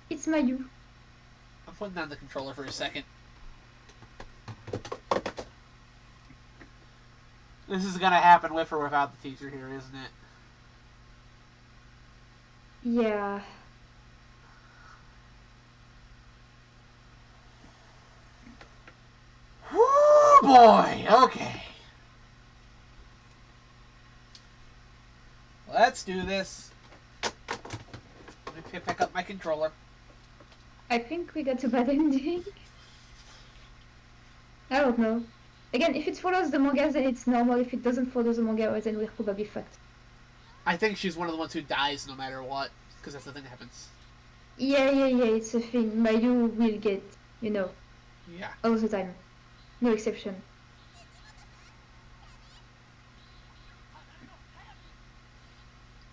It's Mayu. I'm putting down the controller for a second. This is gonna happen with or without the teacher here, isn't it? Yeah. Woo boy! Okay. Let's do this. Let me pick up my controller. I think we got a bad ending. I don't know. Again, if it follows the manga, then it's normal. If it doesn't follow the manga, then we're probably fucked. I think she's one of the ones who dies no matter what, because that's the thing that happens. Yeah, it's a thing. Mayu will get, Yeah. all the time. No exception.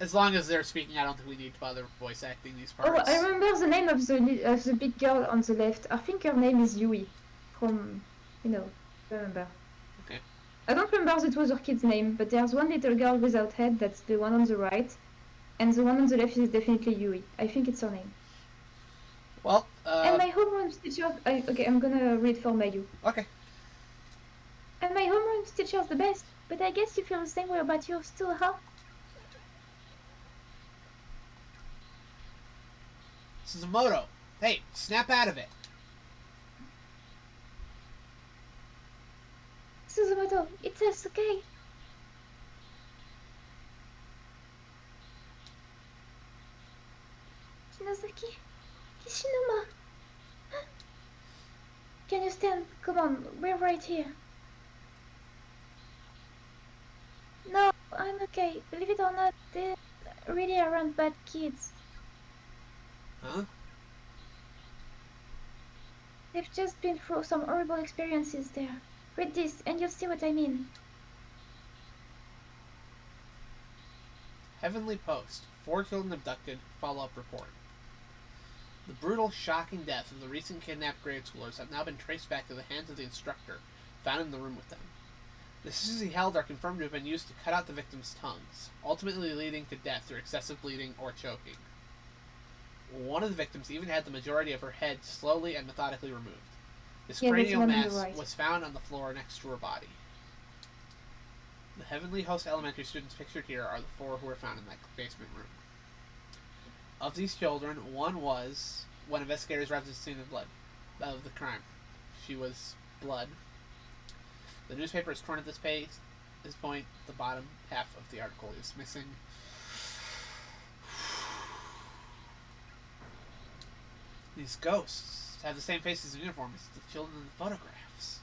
As long as they're speaking, I don't think we need to bother voice acting these parts. Oh, I remember the name of the big girl on the left. I think her name is Yui. From, remember. Okay. I don't remember the two other kids' name, but there's one little girl without head, that's the one on the right. And the one on the left is definitely Yui. I think it's her name. Well, And my homeroom teacher... Okay, I'm gonna read for Mayu. Okay. And my homeroom teacher's the best, but I guess you feel the same way about yours too, huh? Suzumoto, hey, snap out of it. Suzumoto, it's us, okay? Shinozaki, Kishinuma. Can you stand? Come on, we're right here. No, I'm okay. Believe it or not, they really aren't bad kids. Huh? They've just been through some horrible experiences there. Read this, and you'll see what I mean. Heavenly Post. 4 killed and abducted. Follow-up report. The brutal, shocking deaths of the recent kidnapped grade schoolers have now been traced back to the hands of the instructor found in the room with them. The scissors he held are confirmed to have been used to cut out the victims' tongues, ultimately leading to death through excessive bleeding or choking. One of the victims even had the majority of her head slowly and methodically removed. This Yeah, that's cranial one on the mass right. was found on the floor next to her body. The Heavenly Host Elementary students pictured here are the 4 who were found in that basement room. Of these children, one was when investigators arrived at the scene of the crime. She was blood. The newspaper is torn at this point. The bottom half of the article is missing. These ghosts have the same faces and uniforms as the children in the photographs.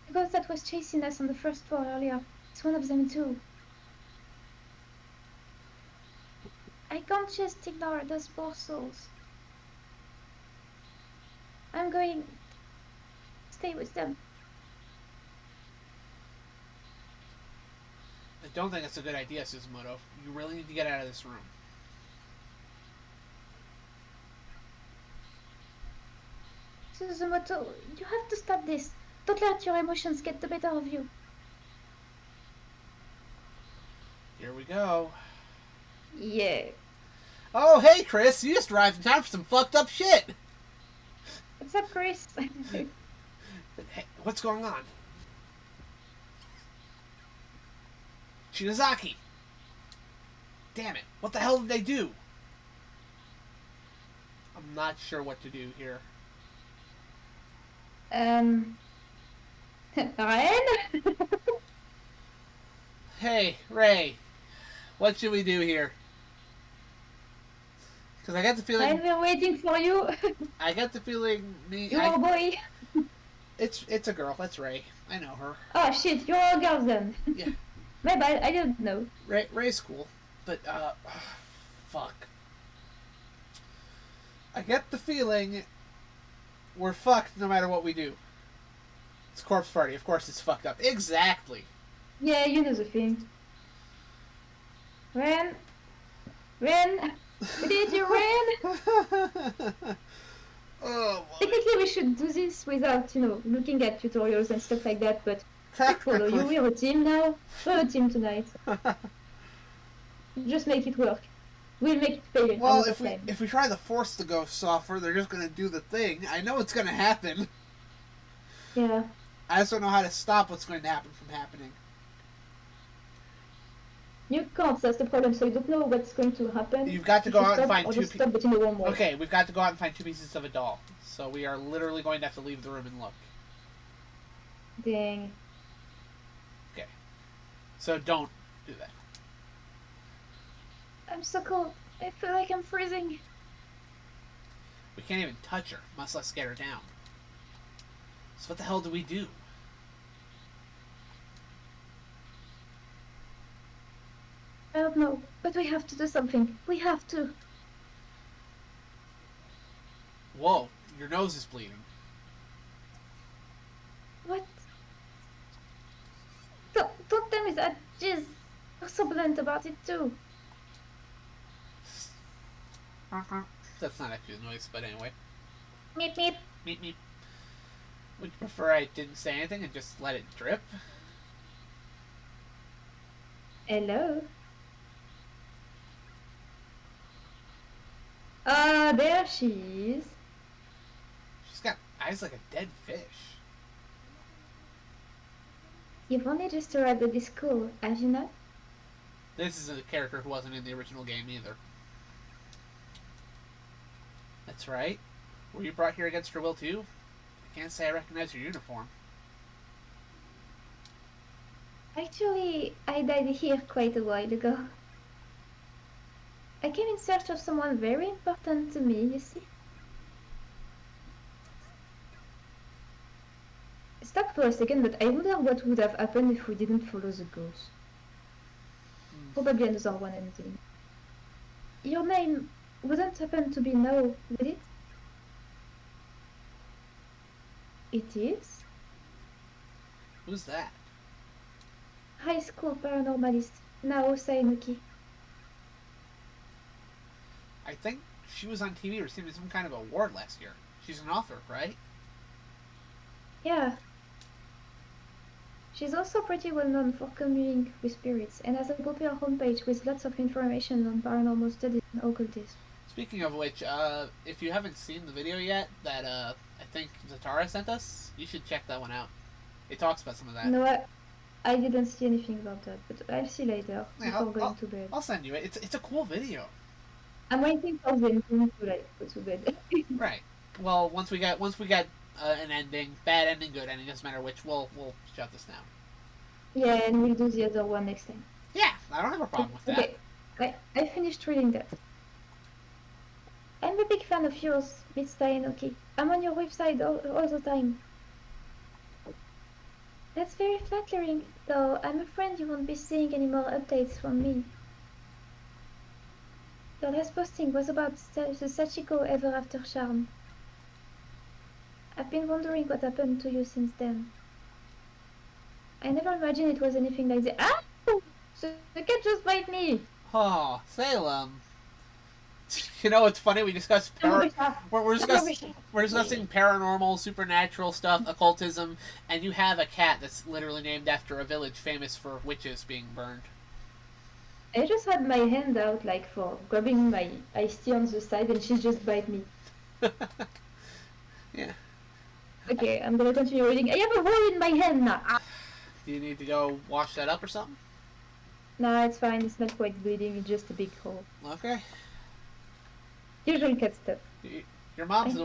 The ghost that was chasing us on the first floor earlier. It's one of them too. I can't just ignore those poor souls. I'm going to stay with them. I don't think that's a good idea, Suzumoto. You really need to get out of this room. Suzumoto, you have to stop this. Don't let your emotions get the better of you. Here we go. Yeah. Oh, hey, Chris. You just arrived in time for some fucked up shit. What's up, Chris? Hey, what's going on? Shinozaki. Damn it. What the hell did they do? I'm not sure what to do here. Ren? Hey, Ray. What should we do here? Because I got the feeling... Ren, we're waiting for you. I got the feeling... You're a boy. It's a girl. That's Ray. I know her. Oh, shit. You're a girl then. Yeah. My bad. I didn't know. Ray's cool. But, fuck. I get the feeling we're fucked no matter what we do. It's Corpse Party. Of course it's fucked up. Exactly. Yeah, you know the thing. Ren? Ren? Did you Ren? Oh, boy. Technically, we should do this without, looking at tutorials and stuff like that, but follow you. We're a team now. We're a team tonight. Just make it work. We'll make it fail. Well, if we try to force the ghosts off her, they're just gonna do the thing. I know it's gonna happen. Yeah. I just don't know how to stop what's going to happen from happening. You can't. That's the problem. So you don't know what's going to happen. You've got to go out and find two pieces. Okay, we've got to go out and find 2 pieces of a doll. So we are literally going to have to leave the room and look. Dang. Okay. So don't do that. I'm so cold. I feel like I'm freezing. We can't even touch her, much less get her down. So what the hell do we do? I don't know, but we have to do something. We have to. Whoa, your nose is bleeding. What? Don't tell me that. Jeez. You're so blunt about it too. That's not actually a noise, but anyway. Meep meep. Meep meep. Would you prefer I didn't say anything and just let it drip? Hello? There she is. She's got eyes like a dead fish. You've only just arrived at this school, have you not? This is a character who wasn't in the original game either. That's right. Were you brought here against your will too? I can't say I recognize your uniform. Actually, I died here quite a while ago. I came in search of someone very important to me, you see. Stop for a second, but I wonder what would have happened if we didn't follow the ghost. Probably another one ending. Your name wouldn't happen to be now, would it? It is? Who's that? High school paranormalist, Nao Sainuki. I think she was on TV receiving some kind of award last year. She's an author, right? Yeah. She's also pretty well known for communing with spirits and has a popular homepage with lots of information on paranormal studies and occultism. Speaking of which, if you haven't seen the video yet that I think Zatara sent us, you should check that one out. It talks about some of that. No, I didn't see anything about that, but I'll see later Yeah, before going to bed. I'll send you it. It's a cool video. I'm waiting for the ending to like go to bed. Right. Well, once we get an ending, bad ending, good ending, doesn't matter which. We'll shut this down. Yeah, and we'll do the other one next time. Yeah, I don't have a problem with that. Okay, I finished reading that. I'm a big fan of yours, Miss Tainoki. I'm on your website all the time. That's very flattering, though I'm afraid you won't be seeing any more updates from me. Your last posting was about the Sachiko Ever After charm. I've been wondering what happened to you since then. I never imagined it was anything like that. Ah! The cat just bite me! Oh, Salem. You know, it's funny. We discussed we're discussing paranormal, supernatural stuff, occultism, and you have a cat that's literally named after a village famous for witches being burned. I just had my hand out like for grabbing my iced tea on the side and she just bite me. Yeah. Okay, I'm gonna continue reading. I have a hole in my hand now. Ah. Do you need to go wash that up or something? No, it's fine. It's not quite bleeding. It's just a big hole. Okay. Usual cat stuff. Your mom's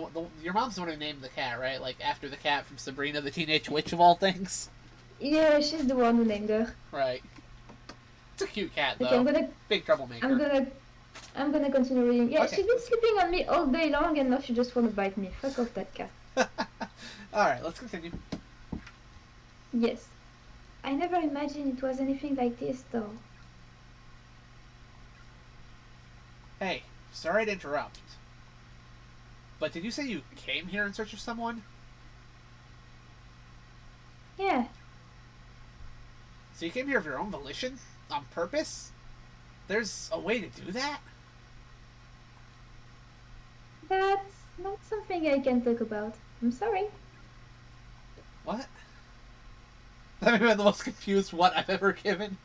your mom's the one who named the cat, right? Like after the cat from Sabrina the Teenage Witch of all things. Yeah, she's the one who named her. Right. It's a cute cat though. Okay, Big troublemaker. I'm gonna continue reading. Yeah, Okay. she's been sleeping on me all day long and now she just wanna bite me. Fuck off that cat. Alright, let's continue. Yes. I never imagined it was anything like this though. Hey, sorry to interrupt. But did you say you came here in search of someone? Yeah. So you came here of your own volition? On purpose? There's a way to do that? That's not something I can talk about. I'm sorry. What? That may be the most confused what I've ever given.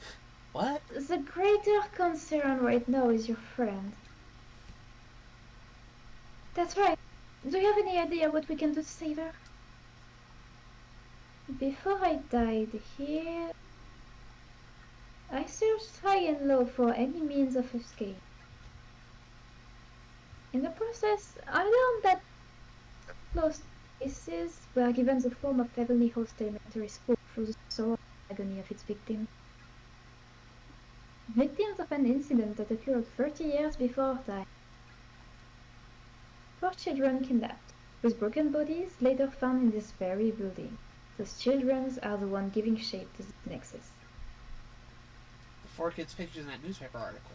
What? The greater concern right now is your friend. That's right. Do you have any idea what we can do to save her? Before I died here, I searched high and low for any means of escape. In the process, I learned that close cases were given the form of heavenly host elementary school through the sorrow and agony of its victims. Victims of an incident that occurred 30 years before time. Four children kidnapped, whose broken bodies later found in this very building. Those children are the ones giving shape to this nexus. The 4 kids' pictures in that newspaper article.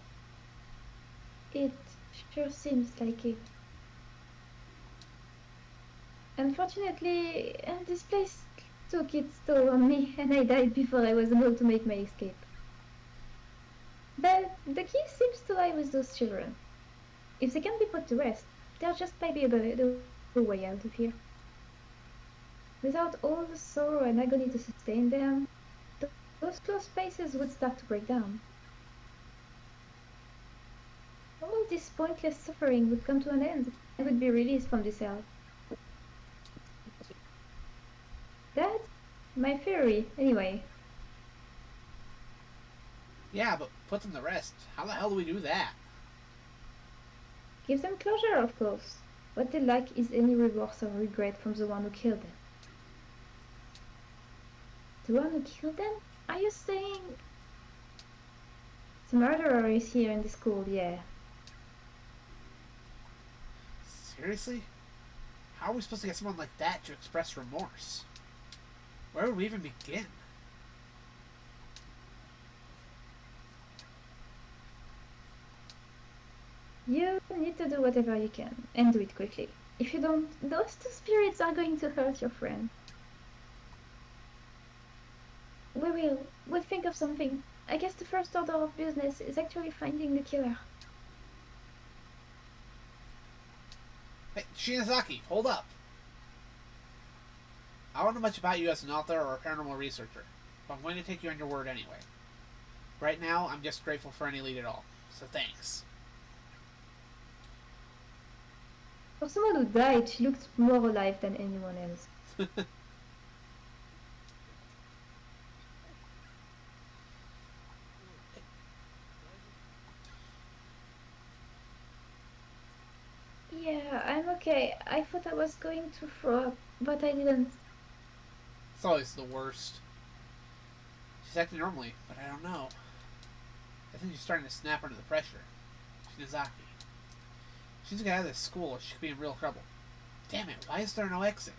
It sure seems like it. Unfortunately, this place took its toll on me and I died before I was able to make my escape. But the key seems to lie with those children. If they can be put to rest, there just might be a way out of here. Without all the sorrow and agony to sustain them, those closed spaces would start to break down. All this pointless suffering would come to an end and would be released from this hell. That's my theory, anyway. Yeah, but put them to rest. How the hell do we do that? Give them closure, of course. What they lack is any remorse or regret from the one who killed them. The one who killed them? Are you saying... The murderer is here in the school, yeah. Seriously? How are we supposed to get someone like that to express remorse? Where would we even begin? You need to do whatever you can, and do it quickly. If you don't, those two spirits are going to hurt your friend. We'll think of something. I guess the first order of business is actually finding the killer. Hey, Shinazaki, hold up. I don't know much about you as an author or a paranormal researcher, but I'm going to take you on your word anyway. Right now, I'm just grateful for any lead at all, so thanks. For someone who died, she looked more alive than anyone else. Yeah, I'm okay. I thought I was going to throw up, but I didn't. It's always the worst. She's acting normally, but I don't know. I think she's starting to snap under the pressure. Shinozaki. She's gonna get out of this school. She could be in real trouble. Damn it, why is there no exit?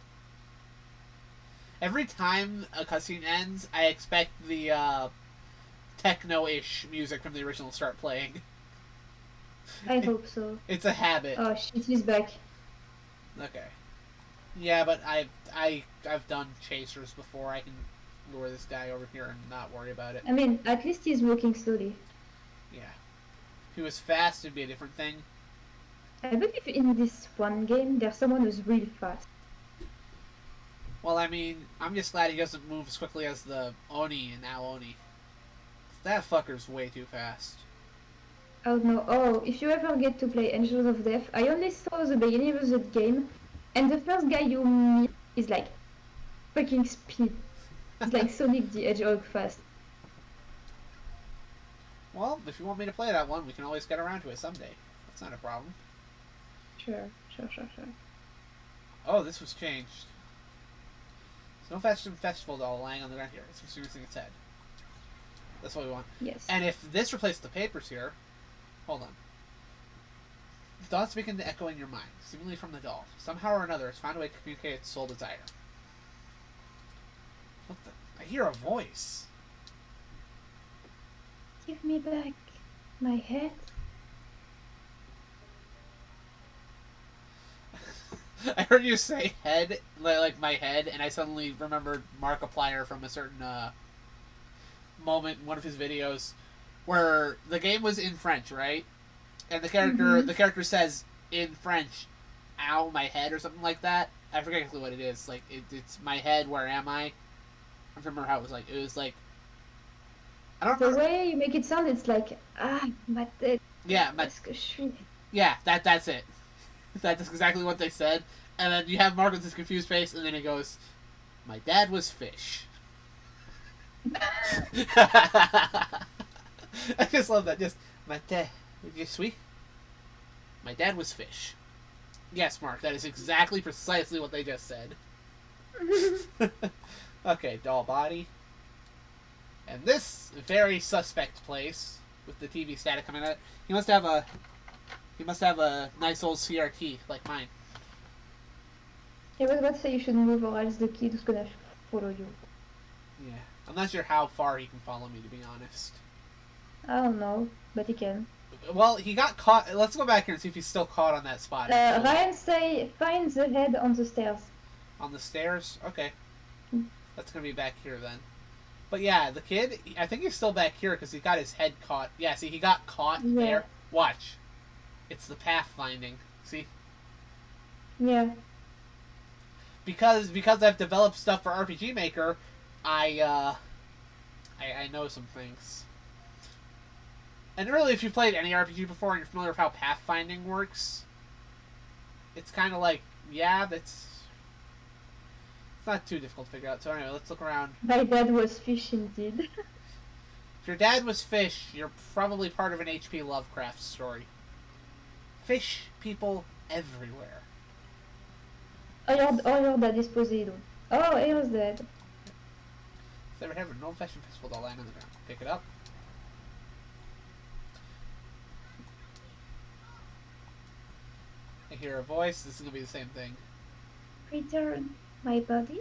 Every time a cutscene ends, I expect the techno-ish music from the original to start playing. I hope so. It's a habit. Oh shit, he's back. Okay. Yeah, but I've done chasers before. I can lure this guy over here and not worry about it. I mean, at least he's walking slowly. Yeah. If he was fast, it'd be a different thing. I believe in this one game, there's someone who's really fast. Well, I mean, I'm just glad he doesn't move as quickly as the Oni and now Oni. That fucker's way too fast. Oh no, oh, if you ever get to play Angels of Death, I only saw the beginning of the game, and the first guy you meet is like fucking speed. It's like Sonic the Hedgehog fast. Well, if you want me to play that one, we can always get around to it someday. That's not a problem. Sure. Oh, this was changed. There's no festival doll lying on the ground here. It's missing its head. That's what we want. Yes. And if this replaced the papers here... Hold on. Thoughts begin to echo in your mind, seemingly from the doll. Somehow or another, it's found a way to communicate its sole desire. What the... I hear a voice. Give me back my head. I heard you say head, like my head, and I suddenly remembered Markiplier from a certain moment in one of his videos where the game was in French, right? And the character says in French, "Ow, my head" or something like that. I forget exactly what it is. Like it's my head. Where am I? I don't remember how it was like. It was like I don't The remember. way you make it sound, it's like ma tête. Yeah, Parce que je suis. yeah. That's it. That's exactly what they said. And then you have Mark with his confused face, and then he goes, "My dad was fish." I just love that. Just my dad. You sweet. My dad was fish. Yes, Mark. That is exactly precisely what they just said. Okay, doll body. And this very suspect place with the TV static coming out. He must have a nice old CRT like mine. I was about to say you should move or else the kid is gonna follow you. Yeah. I'm not sure how far he can follow me, to be honest. I don't know, but he can. Well, he got caught. Let's go back here and see if he's still caught on that spot. Ryan say find the head on the stairs. On the stairs? Okay. Mm. That's going to be back here then. But yeah, the kid, I think he's still back here because he got his head caught. Yeah, see, he got caught there. Watch. It's the pathfinding. See? Yeah. Because I've developed stuff for RPG Maker, I know some things. And really, if you've played any RPG before and you're familiar with how pathfinding works, it's kind of like, yeah, it's not too difficult to figure out. So anyway, let's look around. My dad was fish indeed. If your dad was fish, you're probably part of an H.P. Lovecraft story. Fish people everywhere. Or your dad is Poseidon. Oh, he was dead. Never have an old-fashioned festival doll lying on the ground. Pick it up. I hear a voice. This is going to be the same thing. Return my body.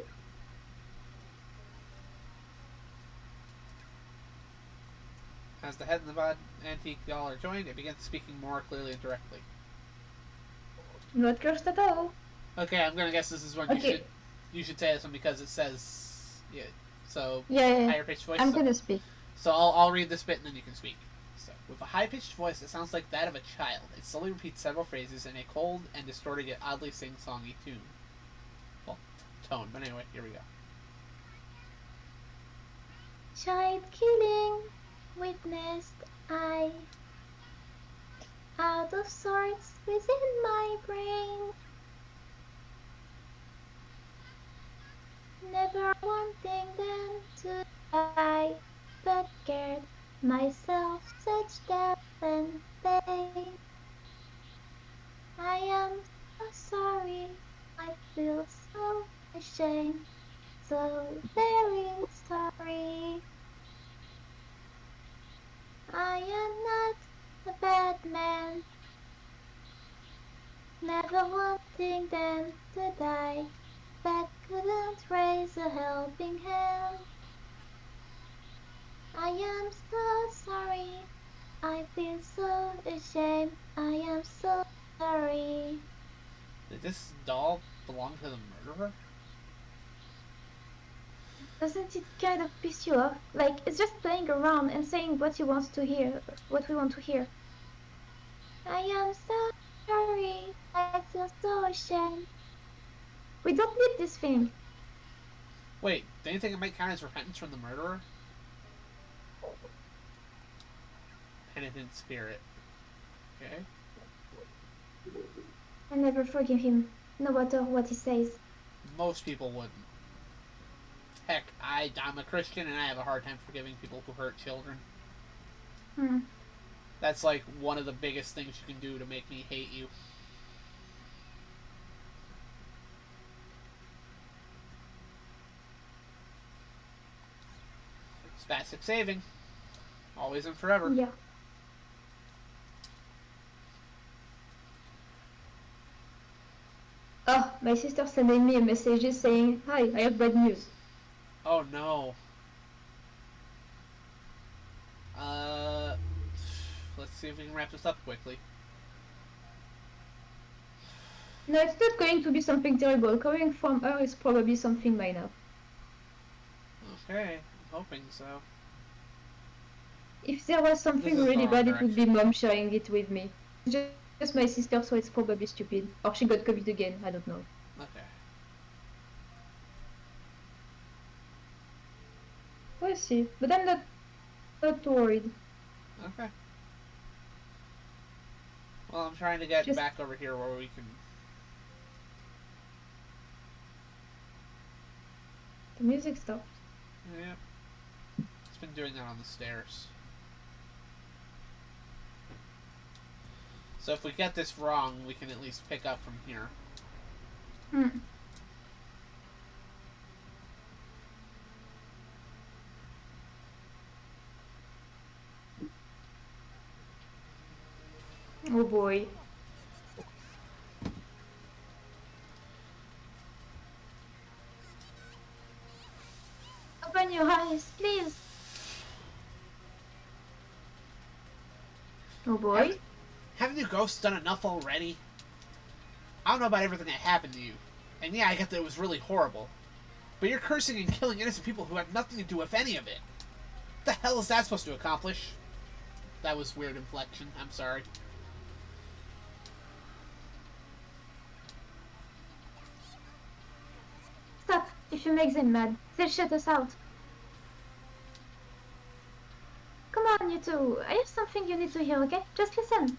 As the head and the antique doll are joined, it begins speaking more clearly and directly. Not cursed at all. Okay, I'm going to guess this is when you should say this one because it says... Yeah, so, Yeah. higher pitched voice. I'm gonna speak. So I'll read this bit and then you can speak. So, with a high-pitched voice that sounds like that of a child, it slowly repeats several phrases in a cold and distorted yet oddly sing-songy tune. Well, tone, but anyway, here we go. Child killing witnessed I. Out of sorts within my brain. Never wanting them to die, but scared myself such depth and pain. I am so sorry, I feel so ashamed, so very sorry. I am not a bad man, never wanting them to die, but couldn't raise a helping hand. I am so sorry, I feel so ashamed, I am so sorry. Did this doll belong to the murderer? Doesn't it kind of piss you off? Like, it's just playing around and saying what he wants to hear, what we want to hear. I am so sorry, I feel so ashamed. We don't need this thing. Wait, do you think it might count as repentance from the murderer? Penitent spirit. Okay. I never forgive him, no matter what he says. Most people wouldn't. Heck, I'm a Christian and I have a hard time forgiving people who hurt children. Hmm. That's like one of the biggest things you can do to make me hate you. Spastic saving. Always and forever. Yeah. Oh, my sister sending me a message saying, "Hi, I have bad news." Oh no. Uh, let's see if we can wrap this up quickly. No, it's not going to be something terrible. Coming from her is probably something minor. Okay, I'm hoping so. If there was This something is the really wrong bad, it would be direction. mom sharing it with me. Just my sister, so it's probably stupid. Or she got COVID again, I don't know. Okay. We'll see. But I'm not worried. Okay. Well, I'm trying to get Just back over here where we can. the music stopped. Yep. It's been doing that on the stairs. So if we get this wrong, we can at least pick up from here. Hmm. Oh boy. Open your eyes, please. Oh Haven't, boy. haven't you ghosts done enough already? I don't know about everything that happened to you. And yeah, I get that it was really horrible. But you're cursing and killing innocent people who had nothing to do with any of it. What the hell is that supposed to accomplish? That was weird inflection. I'm sorry. Stop. If you make them mad, they'll shut us out. Come on, you two. I have something you need to hear, okay? Just listen.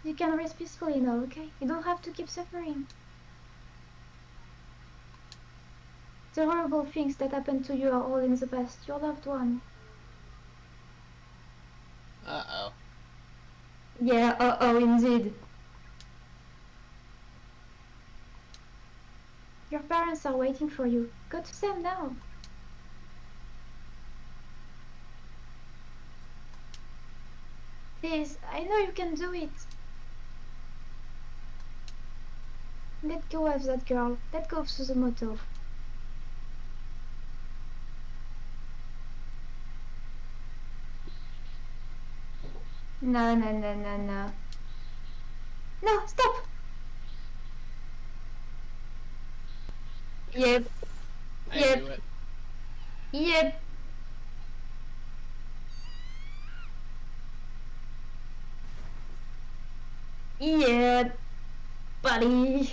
You can rest peacefully now, okay? You don't have to keep suffering. The horrible things that happened to you are all in the past. Your loved one. Uh-oh. Yeah, oh, indeed. Your parents are waiting for you. Go to them now. Please, I know you can do it. Let go of that girl. Let go of Suzumoto. No, no, no, no, no. No, stop! Yep, I yep, knew it. yep. Yeah, buddy.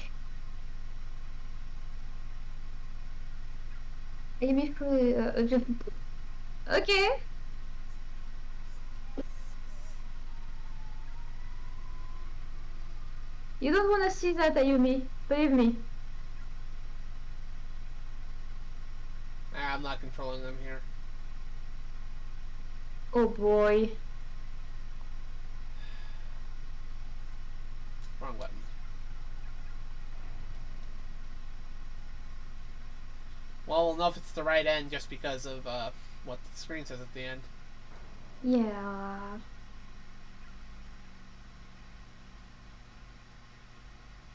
Amy through okay. You don't want to see that, Ayumi. Believe me. I'm not controlling them here. Oh boy. Wrong button. Well, we'll know if it's the right end just because of what the screen says at the end. Yeah.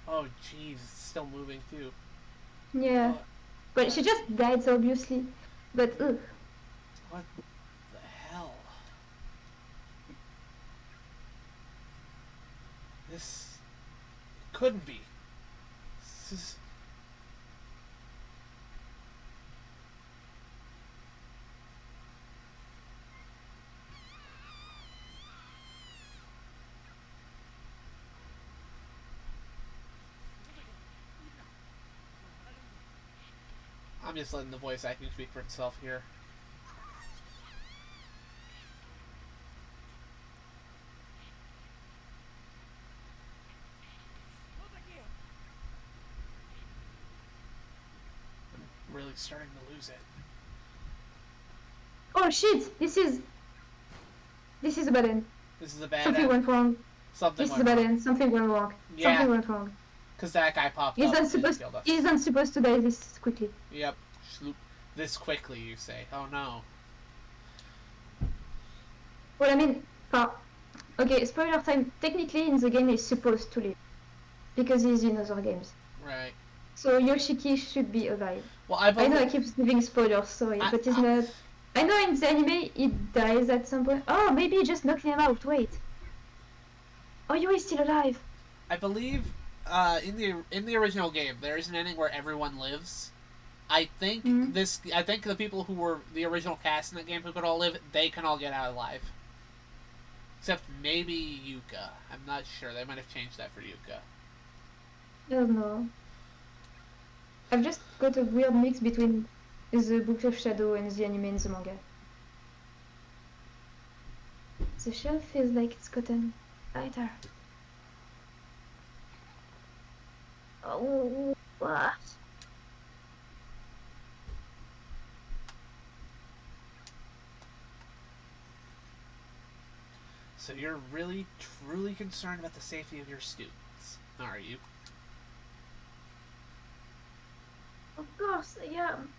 Oh, jeez, it's still moving too. Yeah. Oh, But she just died, obviously. But ugh. what the hell? This couldn't be. This is... I'm just letting the voice acting speak for itself here. I'm really starting to lose it. Oh shit! This is a bad end. This is a bad Something end. went wrong. Something This is a went bad wrong. end. Something went wrong. Yeah. Something went wrong. Because that guy popped He's up and supposed killed us. he isn't supposed to die this quickly. Yep. Sloop. This quickly, you say. Oh no. Well, I mean, okay, spoiler time. Technically, in the game, he's supposed to live because he's in other games. Right. So Yoshiki should be alive. Well, I know I keep giving spoilers, sorry, but he's not. I know in the anime he dies at some point. Oh, maybe he just knocked him out. Wait. Oh, you is still alive. I believe in the original game there is an ending where everyone lives. I think I think the people who were the original cast in that game who could all live, they can all get out alive. Except maybe Yuka. I'm not sure. They might have changed that for Yuka. I don't know. I've just got a weird mix between the Book of Shadow and the anime and the manga. The shell feels like it's gotten lighter. Oh, what? So you're really, truly concerned about the safety of your students, are you? Of course, I am.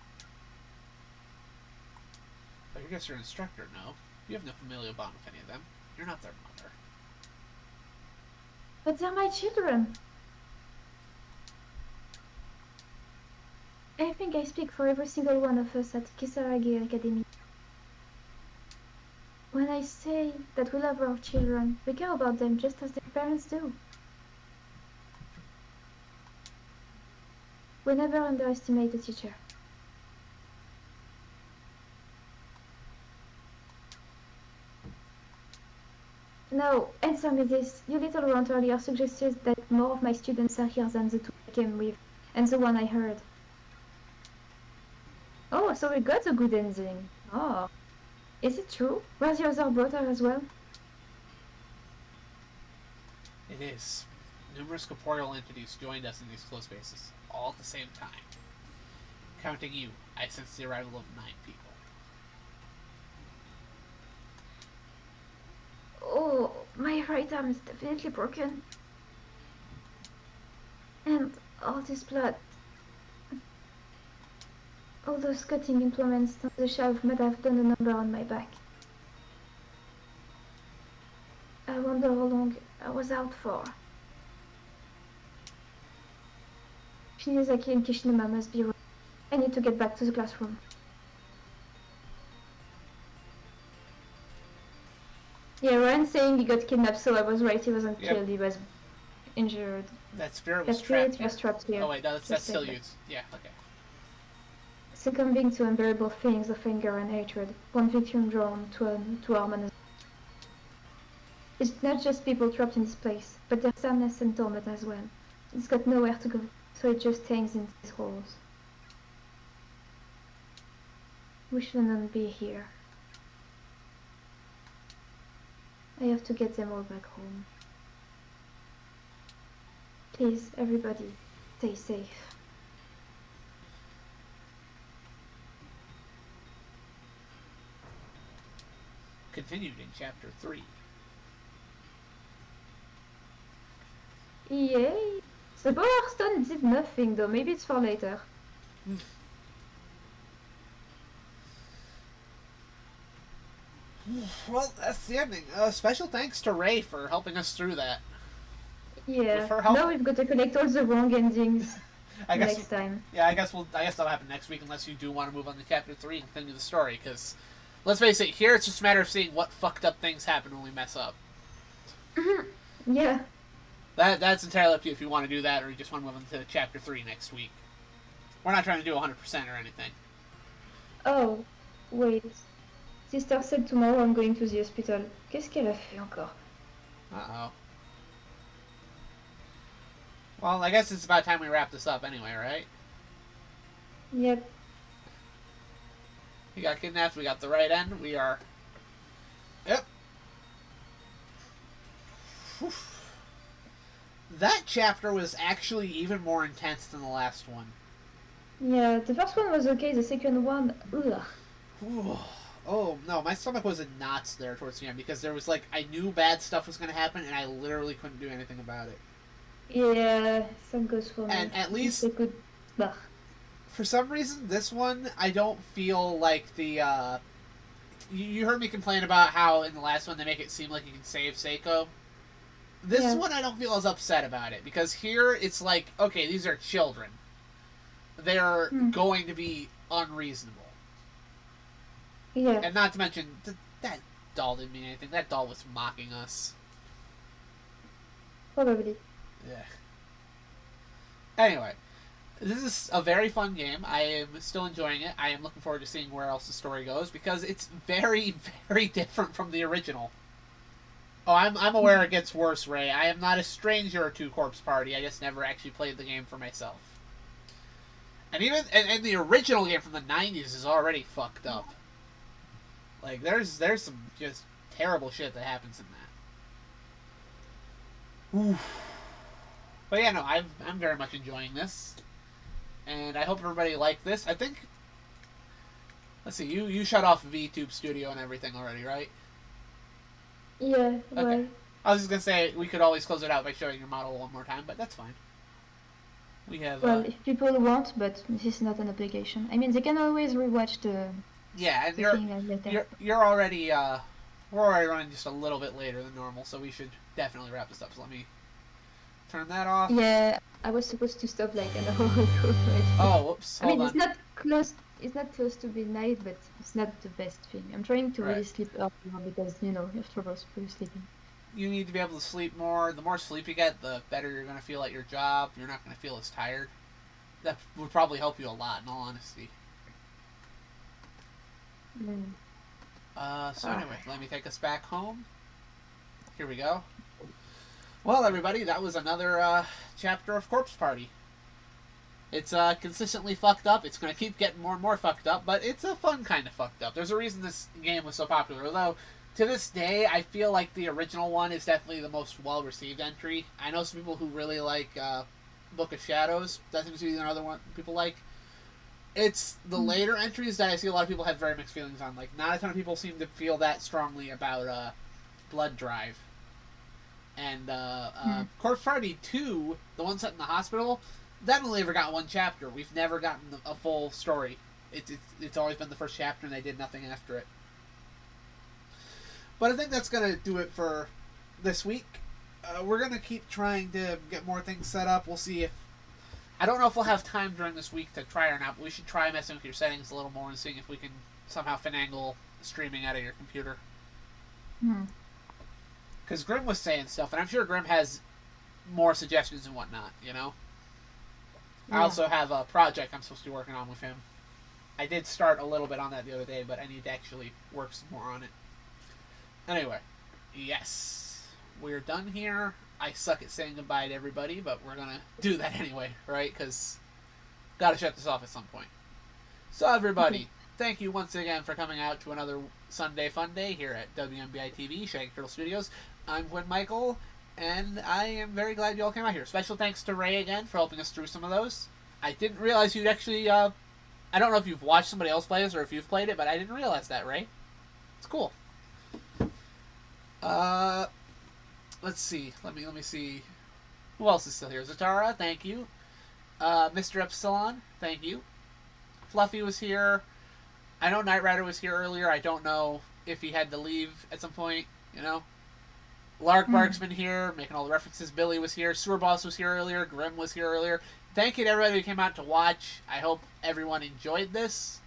But I guess your instructor, no. You have no familial bond with any of them. You're not their mother. But they're my children. I think I speak for every single one of us at Kisaragi Academy. When I say that we love our children, we care about them just as their parents do. We never underestimate a teacher. Now, answer me this. You little runt earlier suggested that more of my students are here than the two I came with, and the one I heard. Oh, so we got a good ending. Oh. Is it true? Was the other brother as well? It is. Numerous corporeal entities joined us in these close spaces, all at the same time. Counting you, I sense the arrival of 9 people. Oh, my right arm is definitely broken. And all this blood. All those cutting implements on the shelf might have done a number on my back. I wonder how long I was out for. Shinizaki and Kishinuma must be right. I need to get back to the classroom. Yeah, Ryan saying he got kidnapped, so I was right, he wasn't killed, he was injured. That spirit was trapped here. Was trapped here. Oh wait, no, that's still used. Yeah, okay. Succumbing to unbearable feelings of anger and hatred, one victim drawn to harmony. It's not just people trapped in this place, but their sadness and torment as well. It's got nowhere to go, so it just hangs in these halls. We shouldn't be here. I have to get them all back home. Please, everybody, stay safe. Continued in Chapter 3. Yay! The Power Stone did nothing though, maybe it's for later. Well, that's the ending. Special thanks to Ray for helping us through that. Yeah, With her help, now we've got to collect all the wrong endings next time. Yeah, I guess that'll happen next week unless you do want to move on to Chapter 3 and continue the story, because let's face it, here it's just a matter of seeing what fucked up things happen when we mess up. Yeah. That's entirely up to you if you want to do that or you just want to move on to Chapter 3 next week. We're not trying to do 100% or anything. Oh, wait. Sister said tomorrow I'm going to the hospital. Qu'est-ce qu'elle a fait encore? Uh-oh. Well, I guess it's about time we wrap this up anyway, right? Yep. We got kidnapped, we got the right end, we are... Yep. Whew. That chapter was actually even more intense than the last one. Yeah, the first one was okay, the second one, ugh. Ooh. Oh, no, my stomach was in knots there towards the end because there was like, I knew bad stuff was going to happen and I literally couldn't do anything about it. Yeah, same goes for me. And at least... They could... Ugh. For some reason, this one, I don't feel like the, You heard me complain about how in the last one they make it seem like you can save Seiko. This one I don't feel as upset about it, because here it's like, okay, these are children. They're going to be unreasonable. Yeah. And not to mention, that doll didn't mean anything. That doll was mocking us. Probably. Yeah. Anyway, this is a very fun game. I am still enjoying it. I am looking forward to seeing where else the story goes, because it's very, very different from the original. Oh, I'm aware it gets worse, Ray. I am not a stranger to Corpse Party. I just never actually played the game for myself. And even and the original game from the 90s is already fucked up. Like, there's some just terrible shit that happens in that. Oof. But yeah, no, I'm very much enjoying this. And I hope everybody liked this. I think... Let's see, you shut off VTube Studio and everything already, right? Yeah, okay. Why? I was just going to say, we could always close it out by showing your model one more time, but that's fine. We have... Well, if people want, but this is not an obligation. I mean, they can always rewatch the... Yeah, and you're already... we're already running just a little bit later than normal, so we should definitely wrap this up. So let me turn that off. Yeah, I was supposed to stop like an hour ago. But... Oh, whoops. Hold on. It's not close. It's not close to midnight, but it's not the best thing. I'm trying to really sleep earlier because you have trouble sleeping. You need to be able to sleep more. The more sleep you get, the better you're going to feel at your job. You're not going to feel as tired. That would probably help you a lot, in all honesty. So anyway, let me take us back home. Here we go. Well, everybody, that was another chapter of Corpse Party. It's consistently fucked up. It's going to keep getting more and more fucked up, but it's a fun kind of fucked up. There's a reason this game was so popular, although to this day, I feel like the original one is definitely the most well-received entry. I know some people who really like Book of Shadows. That seems to be another one people like. It's the later entries that I see a lot of people have very mixed feelings on. Like, not a ton of people seem to feel that strongly about Blood Drive. And Corpse Party 2, the one set in the hospital, that only ever got one chapter. We've never gotten a full story. It's always been the first chapter, and they did nothing after it. But I think that's going to do it for this week. We're going to keep trying to get more things set up. We'll see if... I don't know if we'll have time during this week to try or not, but we should try messing with your settings a little more and seeing if we can somehow finagle streaming out of your computer. Because Grim was saying stuff, and I'm sure Grim has more suggestions and whatnot, you know? Yeah. I also have a project I'm supposed to be working on with him. I did start a little bit on that the other day, but I need to actually work some more on it. Anyway, yes. we're done here. I suck at saying goodbye to everybody, but we're gonna do that anyway, right? Because gotta shut this off at some point. So everybody, thank you once again for coming out to another Sunday Fun Day here at WMBI TV, Shaggy Turtle Studios. I'm Quinn Michael, and I am very glad you all came out here. Special thanks to Ray again for helping us through some of those. I didn't realize you'd actually, I don't know if you've watched somebody else play this or if you've played it, but I didn't realize that, Ray. It's cool. Let's see. Let me see. Who else is still here? Zatara, thank you. Mr. Epsilon, thank you. Fluffy was here. I know Knight Rider was here earlier. I don't know if he had to leave at some point, you know. Lark Bark's been here, making all the references. Billy was here. Sewer Boss was here earlier. Grim was here earlier. Thank you to everybody who came out to watch. I hope everyone enjoyed this.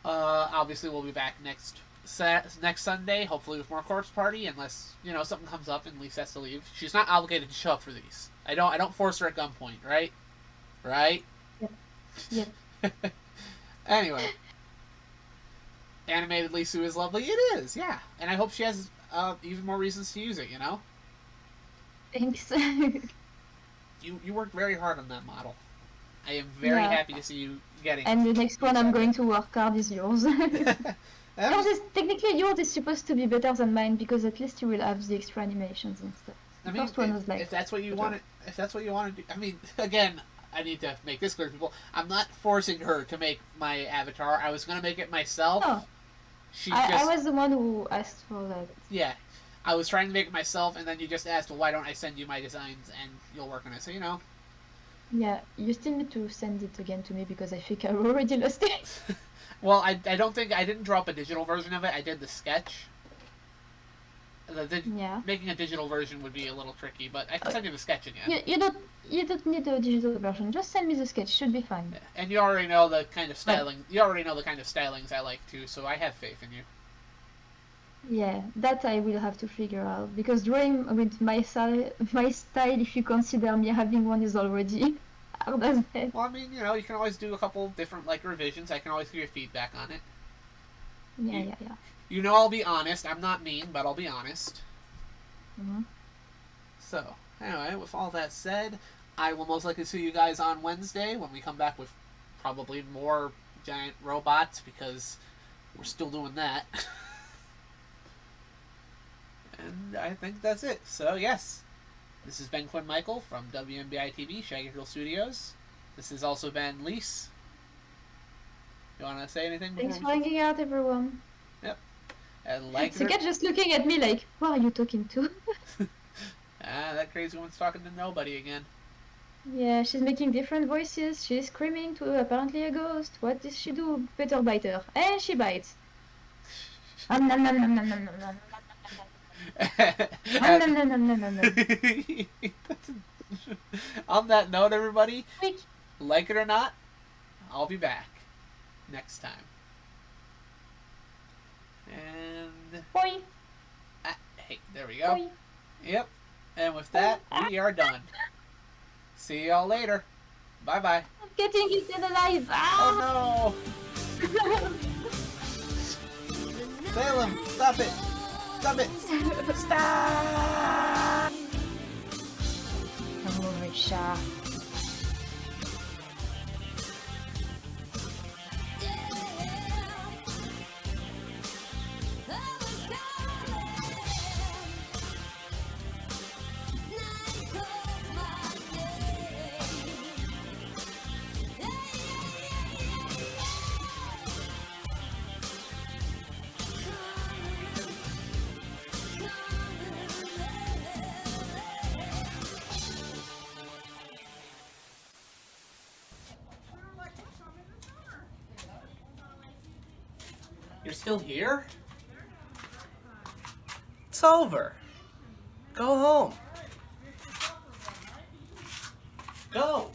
Obviously, we'll be back next Sunday, hopefully with more Corpse Party, unless, you know, something comes up and Lisa has to leave. She's not obligated to show up for these. I don't force her at gunpoint, right? Right? Yep. Anyway. Animated Lisu is lovely. It is, yeah. And I hope she has even more reasons to use it, you know? Thanks. You worked very hard on that model. I am very happy to see you getting. And the next one I'm going to work hard is yours. Technically yours is supposed to be better than mine because at least you will have the extra animations and stuff. The first one was like, if that's what you want to do. I mean, again, I need to make this clear to people. I'm not forcing her to make my avatar. I was going to make it myself. Oh. I was the one who asked for that. Yeah. I was trying to make it myself, and then you just asked, well, why don't I send you my designs, and you'll work on it. So, you know. Yeah, you still need to send it again to me because I think I already lost it. Well, I don't think... I didn't drop a digital version of it. I did the sketch. Making a digital version would be a little tricky, but I can send you the sketch again. You don't need a digital version. Just send me the sketch. Should be fine. Yeah. And you already know the kind of styling. You already know the kind of stylings I like too, so I have faith in you. Yeah, that I will have to figure out because drawing with my style, if you consider me having one, is already hard as hell. Well, I mean, you know, you can always do a couple different like revisions. I can always give you feedback on it. Yeah. You know, I'll be honest. I'm not mean, but I'll be honest. Mm-hmm. So, anyway, with all that said, I will most likely see you guys on Wednesday when we come back with probably more giant robots because we're still doing that. And I think that's it. So, yes, this has been Quinn Michael from WMBI TV, Shaggy Turtle Studios. This has also been Lise. You want to say anything? Thanks for hanging out, everyone. Yep. And like Sika just looking at me like, who are you talking to? That crazy one's talking to nobody again. Yeah, she's making different voices. She's screaming to apparently a ghost. What does she do? Better bite her. And she bites. Nom nom nom nom nom nom nom nom. On that note, everybody, like it or not, I'll be back next time. And Boy. Hey, there we go. Boy. Yep. And with that, we are done. See y'all later. Bye bye. I'm getting eaten alive. Oh no! Salem, stop it! Stop it! Stop! Come over, Sha. You're still here? It's over. Go home. Go.